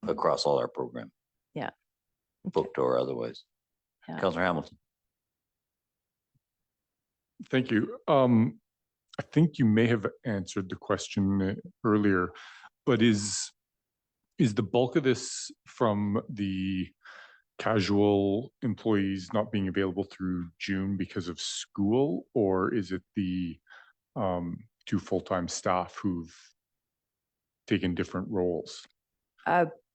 across all our programs. Yeah. Okay. booked or otherwise. Yeah. Councillor Hamilton. Thank you. I think you may have answered the question earlier, but is the bulk of this from the casual employees not being available through June because of school, or is it the 2 full-time staff who've taken different roles?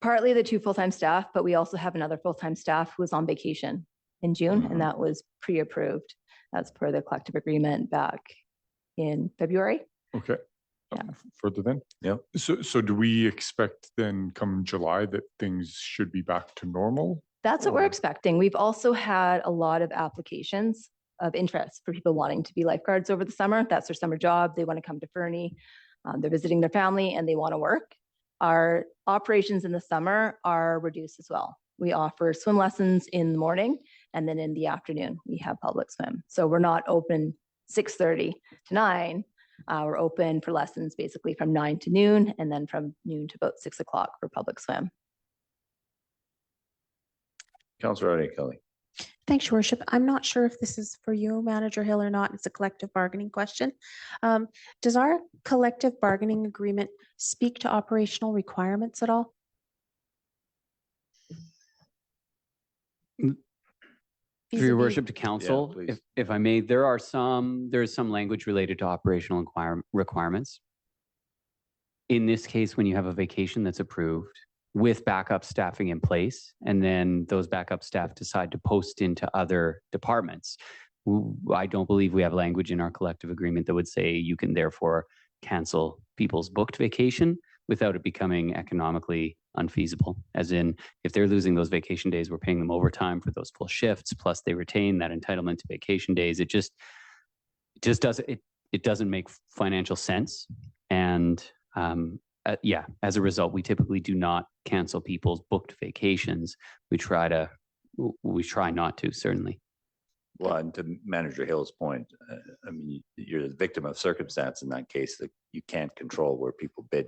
Partly the 2 full-time staff, but we also have another full-time staff who was on vacation in June, and that was pre-approved as per the collective agreement back in February. Okay. Yeah. Further then? Yep. So do we expect then come July that things should be back to normal? That's what we're Or- expecting. We've also had a lot of applications of interest for people wanting to be lifeguards over the summer. That's their summer job. They want to come to Fernie. They're visiting their family and they want to work. Our operations in the summer are reduced as well. We offer swim lessons in the morning, and then in the afternoon, we have public swim. So we're not open 6:30 to 9. We're open for lessons basically from 9 to noon, and then from noon to about 6 o'clock for public swim. Councillor Kelly. Thanks, Your Worship. I'm not sure if this is for you, Manager Hill, or not. It's a collective bargaining question. Does our collective bargaining agreement speak to operational requirements at all? Through your Vis-a-vis- worship to council, please. if I may, there is some language related to operational requirements. In this case, when you have a vacation that's approved with backup staffing in place, and then those backup staff decide to post into other departments, I don't believe we have language in our collective agreement that would say you can therefore cancel people's booked vacation without it becoming economically unfeasible. As in, if they're losing those vacation days, we're paying them overtime for those full shifts, plus they retain that entitlement to vacation days. It doesn't make financial sense. And as a result, we typically do not cancel people's booked vacations. We try not to, certainly. Well, and to Manager Hill's point, I mean, you're the victim of circumstance in that case that you can't control where people bid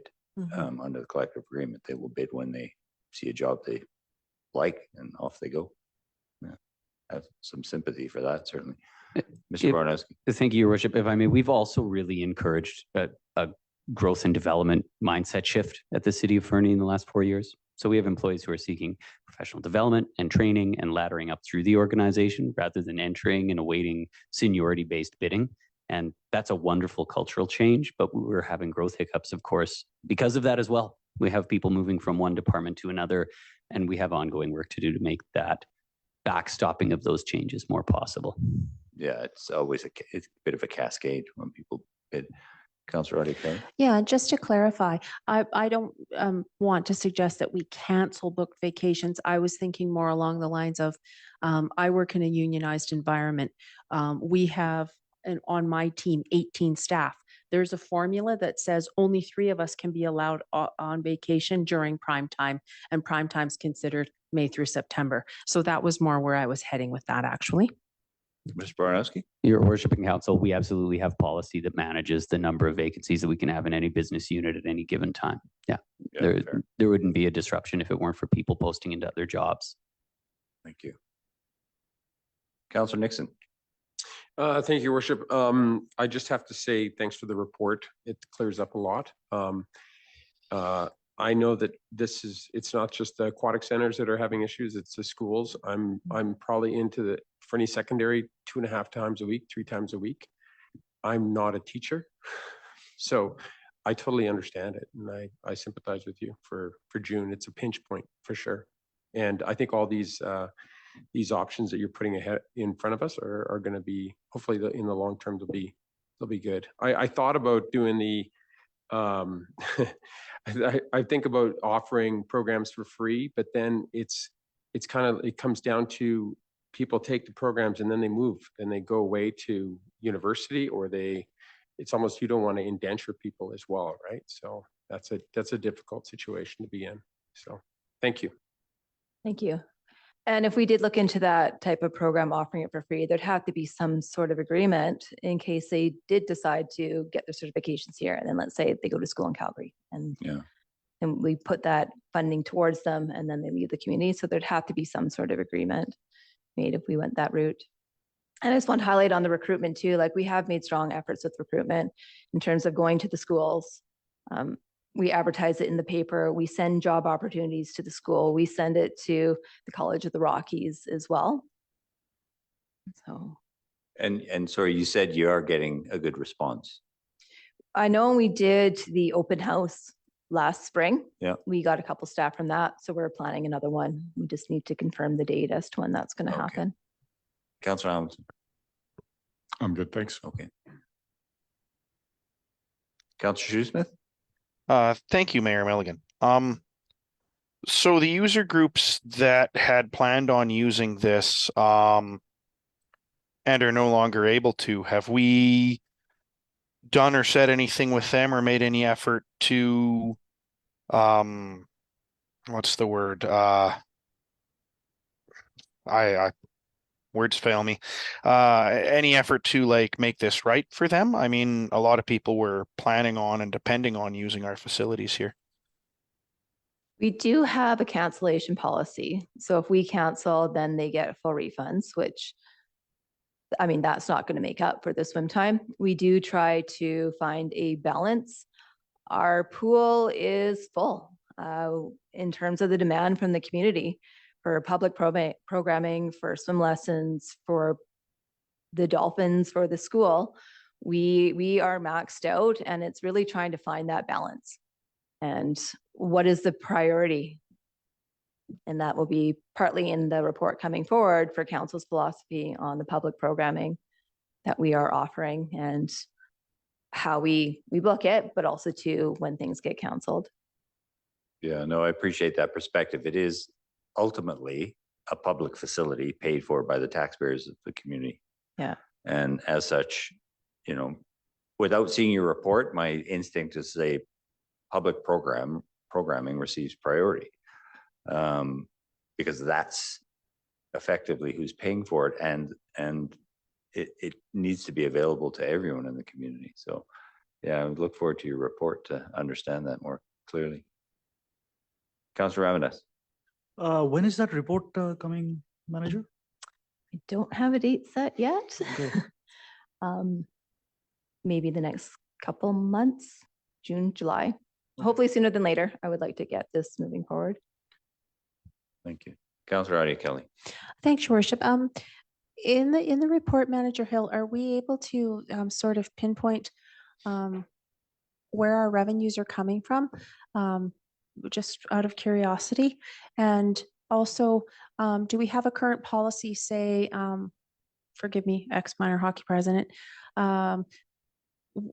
under the collective agreement. They will bid when they see a job they like, and off they go. Yeah, I have some sympathy for that, certainly. Mr. Barnowski. Thank you, Your Worship. If I may, we've also really encouraged a growth and development mindset shift at the City of Fernie in the last 4 years. So we have employees who are seeking professional development and training and laddering up through the organization rather than entering and awaiting seniority-based bidding. And that's a wonderful cultural change, but we're having growth hiccups, of course, because of that as well. We have people moving from one department to another, and we have ongoing work to do to make that backstopping of those changes more possible. Yeah, it's always it's a bit of a cascade when people bid. Councillor Kelly. Yeah, just to clarify, I don't want to suggest that we cancel booked vacations. I was thinking more along the lines of, I work in a unionized environment. We have, on my team, 18 staff. There's a formula that says only 3 of us can be allowed on vacation during prime time, and prime time's considered May through September. So that was more where I was heading with that, actually. Mr. Barnowski. Your Worship and Council, we absolutely have policy that manages the number of vacancies that we can have in any business unit at any given time. Yeah, there wouldn't be a disruption if it weren't for people posting into other jobs. Thank you. Councillor Nixon. Thank you, Your Worship. I just have to say thanks for the report. It clears up a lot. I know that it's not just the aquatic centers that are having issues, it's the schools. I'm probably into the Fernie Secondary 2.5 times a week, 3 times a week. I'm not a teacher, so I totally understand it. And I sympathize with you for June. It's a pinch point for sure. And I think all these options that you're putting ahead in front of us are going to be, hopefully in the long term, they'll be good. I thought about doing the, I think about offering programs for free, but then it comes down to people take the programs and then they move and they go away to university, or it's almost, you don't want to indenture people as well, right? So that's a difficult situation to be in. So thank you. Thank you. And if we did look into that type of program, offering it for free, there'd have to be some sort of agreement in case they did decide to get their certifications here. And then let's say they go to school in Calgary and and we put that funding towards them and then they leave the community. So there'd have to be some sort of agreement made if we went that route. And I just want to highlight on the recruitment too, like we have made strong efforts with recruitment in terms of going to the schools. We advertise it in the paper. We send job opportunities to the school. We send it to the College of the Rockies as well. So And sorry, you said you are getting a good response. I know we did the open house last spring. Yeah. We got a couple staff from that. So we're planning another one. We just need to confirm the date as to when that's going to Okay. happen. Councillor Hamilton. I'm good, thanks. Okay. Councillor Shoesmith? Thank you, Mayor Milligan. So the user groups that had planned on using this, and are no longer able to, have we done or said anything with them or made any effort to, what's the word? Words fail me. Any effort to like make this right for them? I mean, a lot of people were planning on and depending on using our facilities here. We do have a cancellation policy. So if we cancel, then they get full refunds, which, I mean, that's not going to make up for the swim time. We do try to find a balance. Our pool is full in terms of the demand from the community for public programming, for swim lessons, for the dolphins, for the school. We are maxed out, and it's really trying to find that balance. And what is the priority? And that will be partly in the report coming forward for council's philosophy on the public programming that we are offering and how we book it, but also to when things get canceled. Yeah, no, I appreciate that perspective. It is ultimately a public facility paid for by the taxpayers of the community. Yeah. And as such, you know, without seeing your report, my instinct is to say public programming receives priority. Because that's effectively who's paying for it, and it needs to be available to everyone in the community. So yeah, I would look forward to your report to understand that more clearly. Councillor Ramirez. When is that report coming, Manager? I don't have a date set yet. Okay. Maybe the next couple months, June, July. Hopefully sooner than later. I would like to get this moving forward. Thank you. Councillor Adia Kelly. Thanks, Your Worship. In the report, Manager Hill, are we able to sort of pinpoint where our revenues are coming from? Just out of curiosity. And also, do we have a current policy, say, forgive me, ex-minor hockey president,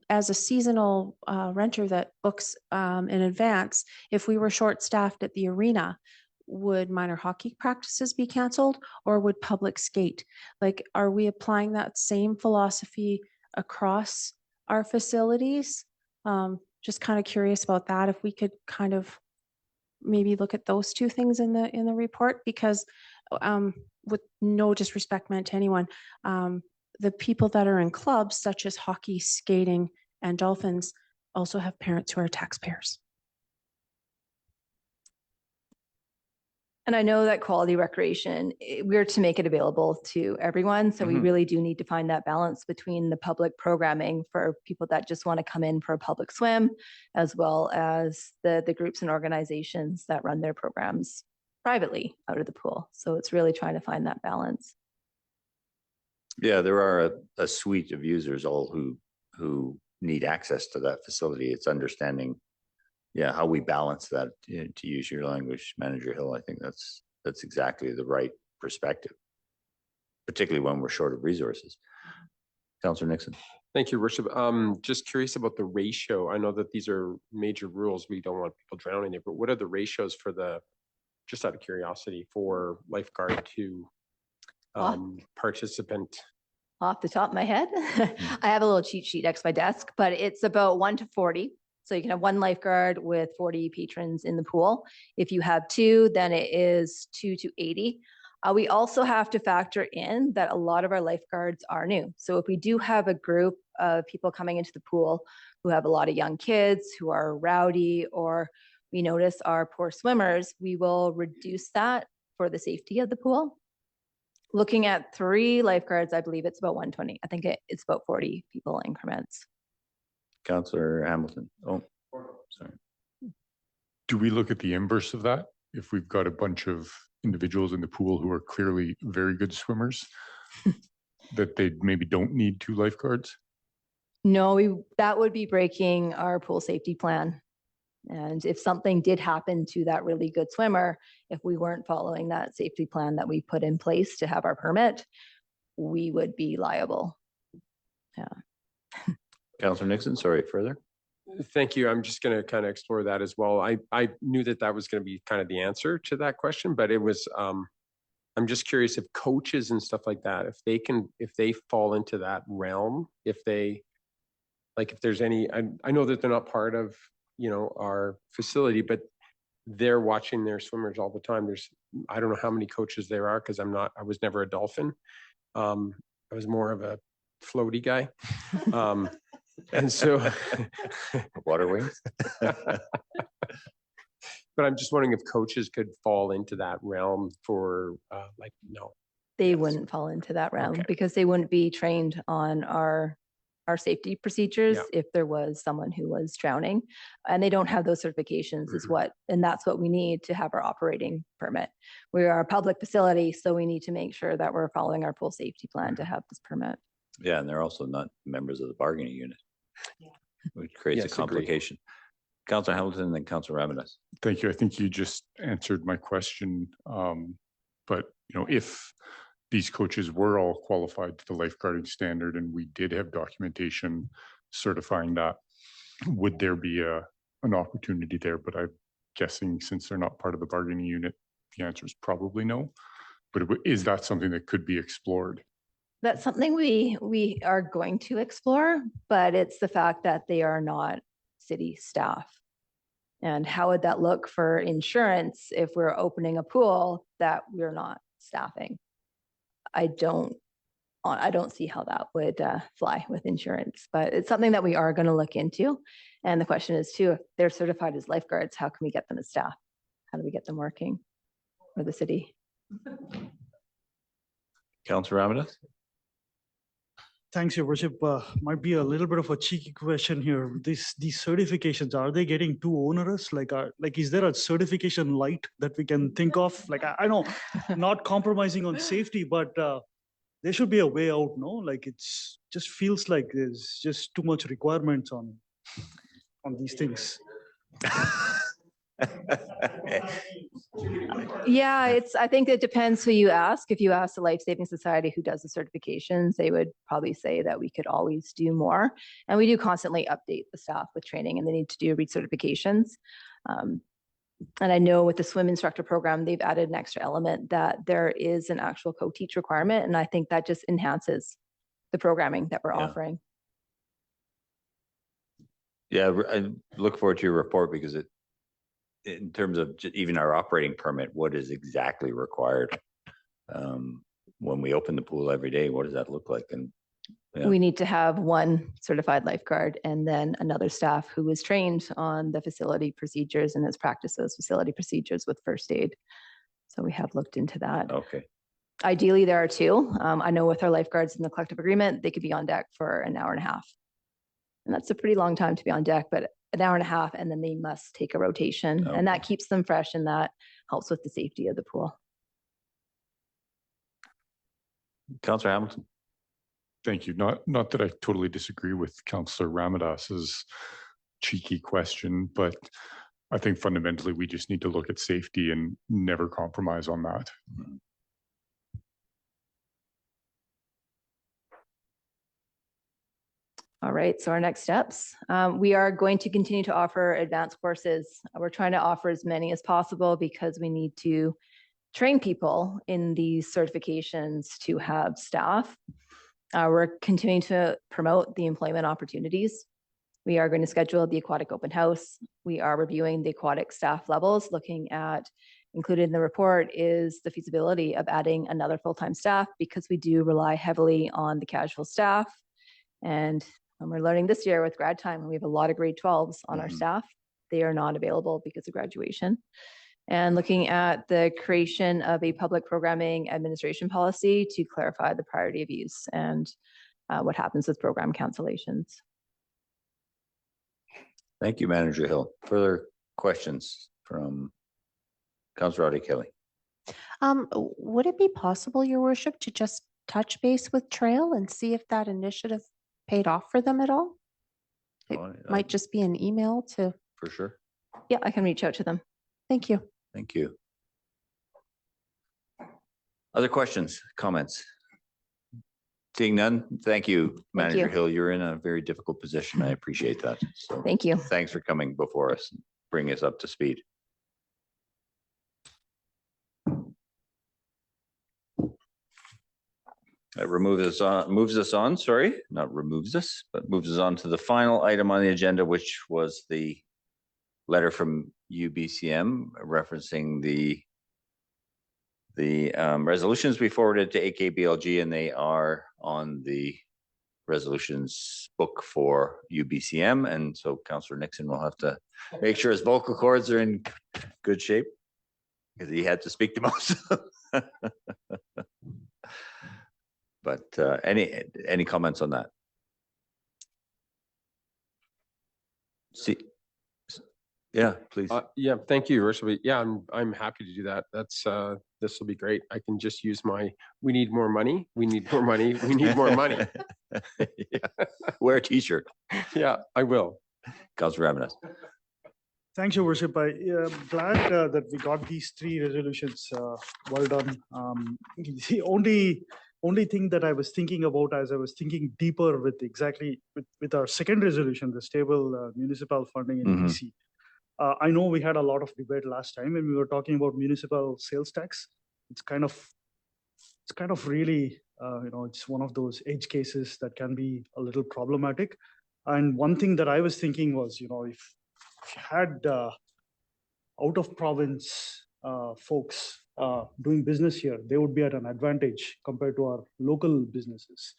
as a seasonal renter that books in advance, if we were short-staffed at the arena, would minor hockey practices be canceled, or would public skate? Like, are we applying that same philosophy across our facilities? Just kind of curious about that. If we could kind of maybe look at those two things in the report, because with no disrespect meant to anyone, the people that are in clubs such as hockey, skating, and dolphins also have parents who are taxpayers. And I know that quality recreation, we're to make it available to everyone. So we really do need to find that balance between the public programming for people that just want to come in for a public swim, as well as the groups and organizations that run their programs privately out of the pool. So it's really trying to find that balance. Yeah, there are a suite of users all who need access to that facility. It's understanding, yeah, how we balance that, to use your language, Manager Hill. I think that's exactly the right perspective, particularly when we're short of resources. Councillor Nixon. Thank you, Worship. Just curious about the ratio. I know that these are major rules. We don't want people drowning there, but what are the ratios for just out of curiosity, for lifeguard to participant? Off the top of my head, I have a little cheat sheet next to my desk, but it's about 1 to 40. So you can have 1 lifeguard with 40 patrons in the pool. If you have 2, then it is 2 to 80. We also have to factor in that a lot of our lifeguards are new. So if we do have a group of people coming into the pool who have a lot of young kids who are rowdy, or we notice are poor swimmers, we will reduce that for the safety of the pool. Looking at 3 lifeguards, I believe it's about 120. I think it's about 40 people increments. Councillor Hamilton. Oh, sorry. Do we look at the inverse of that? If we've got a bunch of individuals in the pool who are clearly very good swimmers, that they maybe don't need 2 lifeguards? No, that would be breaking our pool safety plan. And if something did happen to that really good swimmer, if we weren't following that safety plan that we put in place to have our permit, we would be liable. Yeah. Councillor Nixon, sorry, further? Thank you. I'm just going to kind of explore that as well. I knew that was going to be kind of the answer to that question, but it was, I'm just curious if coaches and stuff like that, if they fall into that realm, if there's any, I know that they're not part of, our facility, but they're watching their swimmers all the time. I don't know how many coaches there are because I was never a dolphin. I was more of a floaty guy. And so Water wings. But I'm just wondering if coaches could fall into that realm for no. They Yes. wouldn't fall into that realm Okay. because they wouldn't be trained on our safety procedures Yeah. if there was someone who was drowning. And they don't have those certifications and that's what we need to have our operating permit. We are a public facility, so we need to make sure that we're following our pool safety plan to have this permit. Yeah, and they're also not members of the bargaining unit, which creates a Yes, agreed. complication. Councillor Hamilton and then Councillor Ramirez. Thank you. I think you just answered my question. But if these coaches were all qualified to the lifeguarding standard and we did have documentation certifying that, would there be an opportunity there? But I'm guessing since they're not part of the bargaining unit, the answer is probably no. But is that something that could be explored? That's something we are going to explore, but it's the fact that they are not city staff. And how would that look for insurance if we're opening a pool that we're not staffing? I don't see how that would fly with insurance, but it's something that we are going to look into. And the question is too, if they're certified as lifeguards, how can we get them as staff? How do we get them working for the city? Councillor Ramirez. Thanks, Your Worship. Might be a little bit of a cheeky question here. These certifications, are they getting too onerous? Is there a certification light that we can think of? I know, not compromising on safety, but there should be a way out, no? It's just feels like there's just too much requirements on these things. Yeah, I think it depends who you ask. If you ask the Life Saving Society who does the certifications, they would probably say that we could always do more. And we do constantly update the staff with training and they need to do recertifications. And I know with the swim instructor program, they've added an extra element that there is an actual co-teach requirement. And I think that just enhances the programming that we're offering. Yeah, I look forward to your report because in terms of even our operating permit, what is exactly required? When we open the pool every day, what does that look like? And yeah. We need to have 1 certified lifeguard and then another staff who is trained on the facility procedures and has practiced those facility procedures with first aid. So we have looked into that. Okay. Ideally, there are 2. I know with our lifeguards in the collective agreement, they could be on deck for an hour and a half. And that's a pretty long time to be on deck, but an hour and a half, and then they must take a rotation. Okay. And that keeps them fresh and that helps with the safety of the pool. Councillor Hamilton. Thank you. Not that I totally disagree with Councillor Ramadas's cheeky question, but I think fundamentally we just need to look at safety and never compromise on that. All right, so our next steps, we are going to continue to offer advanced courses. We're trying to offer as many as possible because we need to train people in these certifications to have staff. We're continuing to promote the employment opportunities. We are going to schedule the aquatic open house. We are reviewing the aquatic staff levels, looking at, included in the report is the feasibility of adding another full-time staff because we do rely heavily on the casual staff. And we're learning this year with grad time, we have a lot of grade 12s on our staff. they are not available because of graduation. And looking at the creation of a public programming administration policy to clarify the priority of use and what happens with program cancellations. Thank you, Manager Hill. Further questions from Councillor Roddy Kelly? Would it be possible, Your Worship, to just touch base with Trail and see if that initiative paid off for them at all? It might just be an email to, For sure. Yeah, I can reach out to them. thank you. Thank you. Other questions, comments? Seeing none, thank you, Manager you. Hill. You're in a very difficult position. I appreciate that. So Thank you. thanks for coming before us, and bring us up to speed. That moves us on, sorry, not removes us, but moves us on to the final item on the agenda, which was the letter from UBCM referencing the resolutions we forwarded to AKBLG, and they are on the resolutions book for UBCM. And so Councillor Nixon will have to make sure his vocal cords are in good shape, because he had to speak to most of them. But any comments on that? See, yeah, please. Yeah, thank you, Your Worship. Yeah, I'm happy to do that. That's this will be great. I can just use we need more money. We need more money. We need more money. Yeah. Wear a t-shirt. Yeah, I will. Councillor Ramirez. Thanks, Your Worship. I am glad that we got these three resolutions. Well done. The only thing that I was thinking about as I was thinking deeper with with our second resolution, the stable municipal funding in Mhm. BC. I know we had a lot of debate last time when we were talking about municipal sales tax. It's kind of really, it's one of those edge cases that can be a little problematic. And one thing that I was thinking was, if you had out of province folks doing business here, they would be at an advantage compared to our local businesses.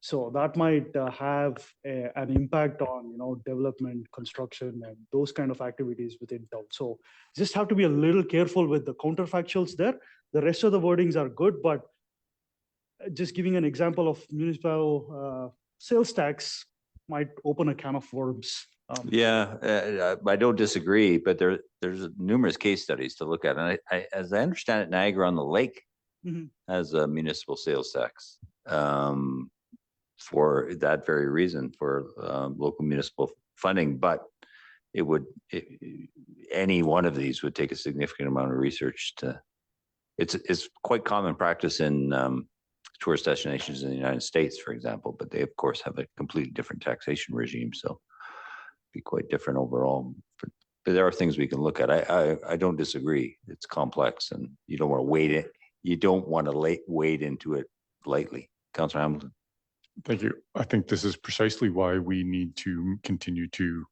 So that might have an impact on, development, construction, and those kind of activities within town. So just have to be a little careful with the counterfactuals there. The rest of the wordings are good, but just giving an example of municipal sales tax might open a can of worms. Yeah, I don't disagree, but there's numerous case studies to look at. And as I understand it, Niagara-on-the-Lake Mhm. has a municipal sales tax for that very reason, for local municipal funding. But any one of these would take a significant amount of research to. It's quite common practice in tourist destinations in the United States, for example, but they of course have a completely different taxation regime, so be quite different overall. But there are things we can look at. I don't disagree. It's complex, and you don't want to wade it. You don't want to wade into it lightly. Councillor Hamilton. Thank you. I think this is precisely why we need to continue to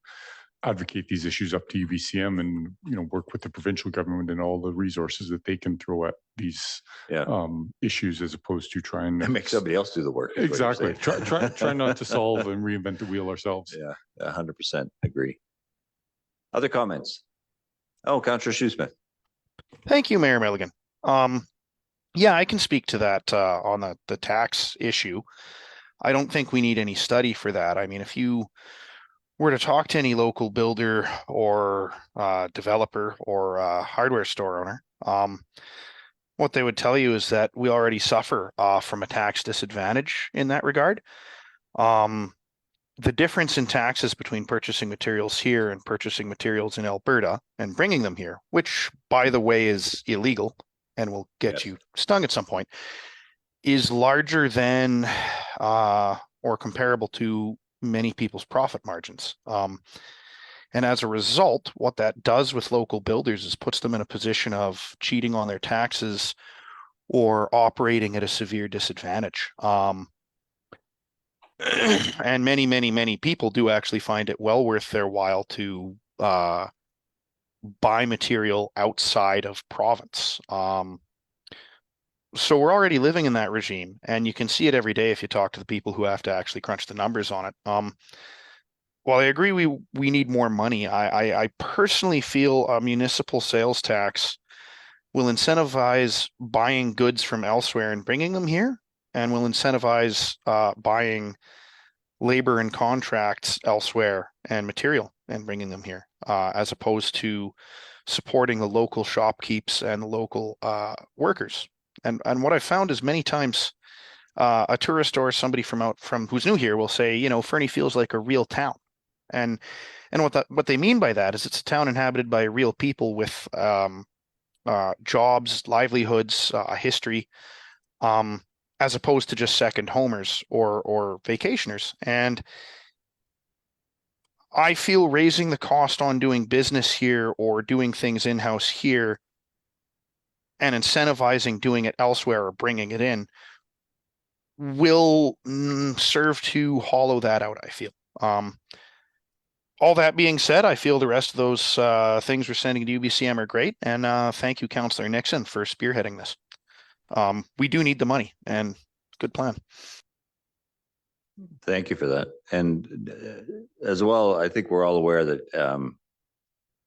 advocate these issues up to UBCM and work with the provincial government and all the resources that they can throw at these issues, as opposed to trying to make somebody else do the work. Exactly. Try not to solve and reinvent the wheel ourselves. Yeah, 100% agree. Other comments? Oh, Councillor Shoesmith. Thank you, Mayor Milligan. Yeah, I can speak to that on the tax issue. I don't think we need any study for that. I mean, if you were to talk to any local builder or developer or hardware store owner, what they would tell you is that we already suffer from a tax disadvantage in that regard. The difference in taxes between purchasing materials here and purchasing materials in Alberta and bringing them here, which, by the way, is illegal and will get you stung at some point, is larger than or comparable to many people's profit margins. And as a result, what that does with local builders is puts them in a position of cheating on their taxes or operating at a severe disadvantage. And many people do actually find it well worth their while to buy material outside of province. So we're already living in that regime, and you can see it every day if you talk to the people who have to actually crunch the numbers on it. Well, I agree. We need more money. I personally feel a municipal sales tax will incentivize buying goods from elsewhere and bringing them here, and will incentivize buying labor and contracts elsewhere and material and bringing them here, as opposed to supporting the local shopkeepers and the local workers. And what I found is many times a tourist or somebody from who's new here will say, you know, Fernie feels like a real town. And what they mean by that is it's a town inhabited by real people with jobs, livelihoods, history, as opposed to just second homers or vacationers. And I feel raising the cost on doing business here or doing things in-house here and incentivizing doing it elsewhere or bringing it in will serve to hollow that out, I feel. All that being said, I feel the rest of those things we're sending to UBCM are great. And thank you, Councillor Nixon, for spearheading this. We do need the money, and good plan. Thank you for that. And as well, I think we're all aware that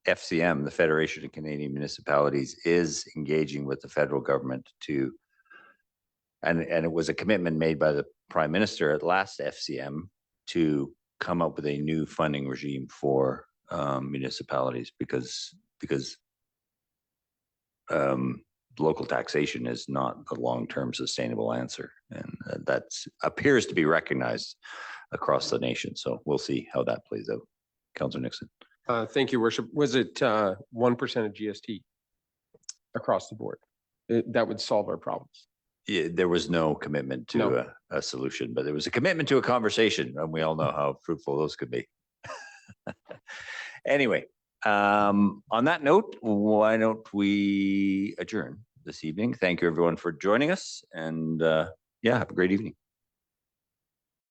FCM, the Federation of Canadian Municipalities, is engaging with the federal government to, and it was a commitment made by the Prime Minister at last FCM to come up with a new funding regime for municipalities because local taxation is not the long-term sustainable answer, and that appears to be recognized across the nation. So we'll see how that plays out. Councillor Nixon. Thank you, Worship. Was it 1% of GST across the board? That would solve our problems. Yeah, there was no commitment to a solution, but there was a commitment to a conversation, and we all know how fruitful those could be. Anyway, on that note, why don't we adjourn this evening? Thank you, everyone, for joining us, and yeah, have a great evening.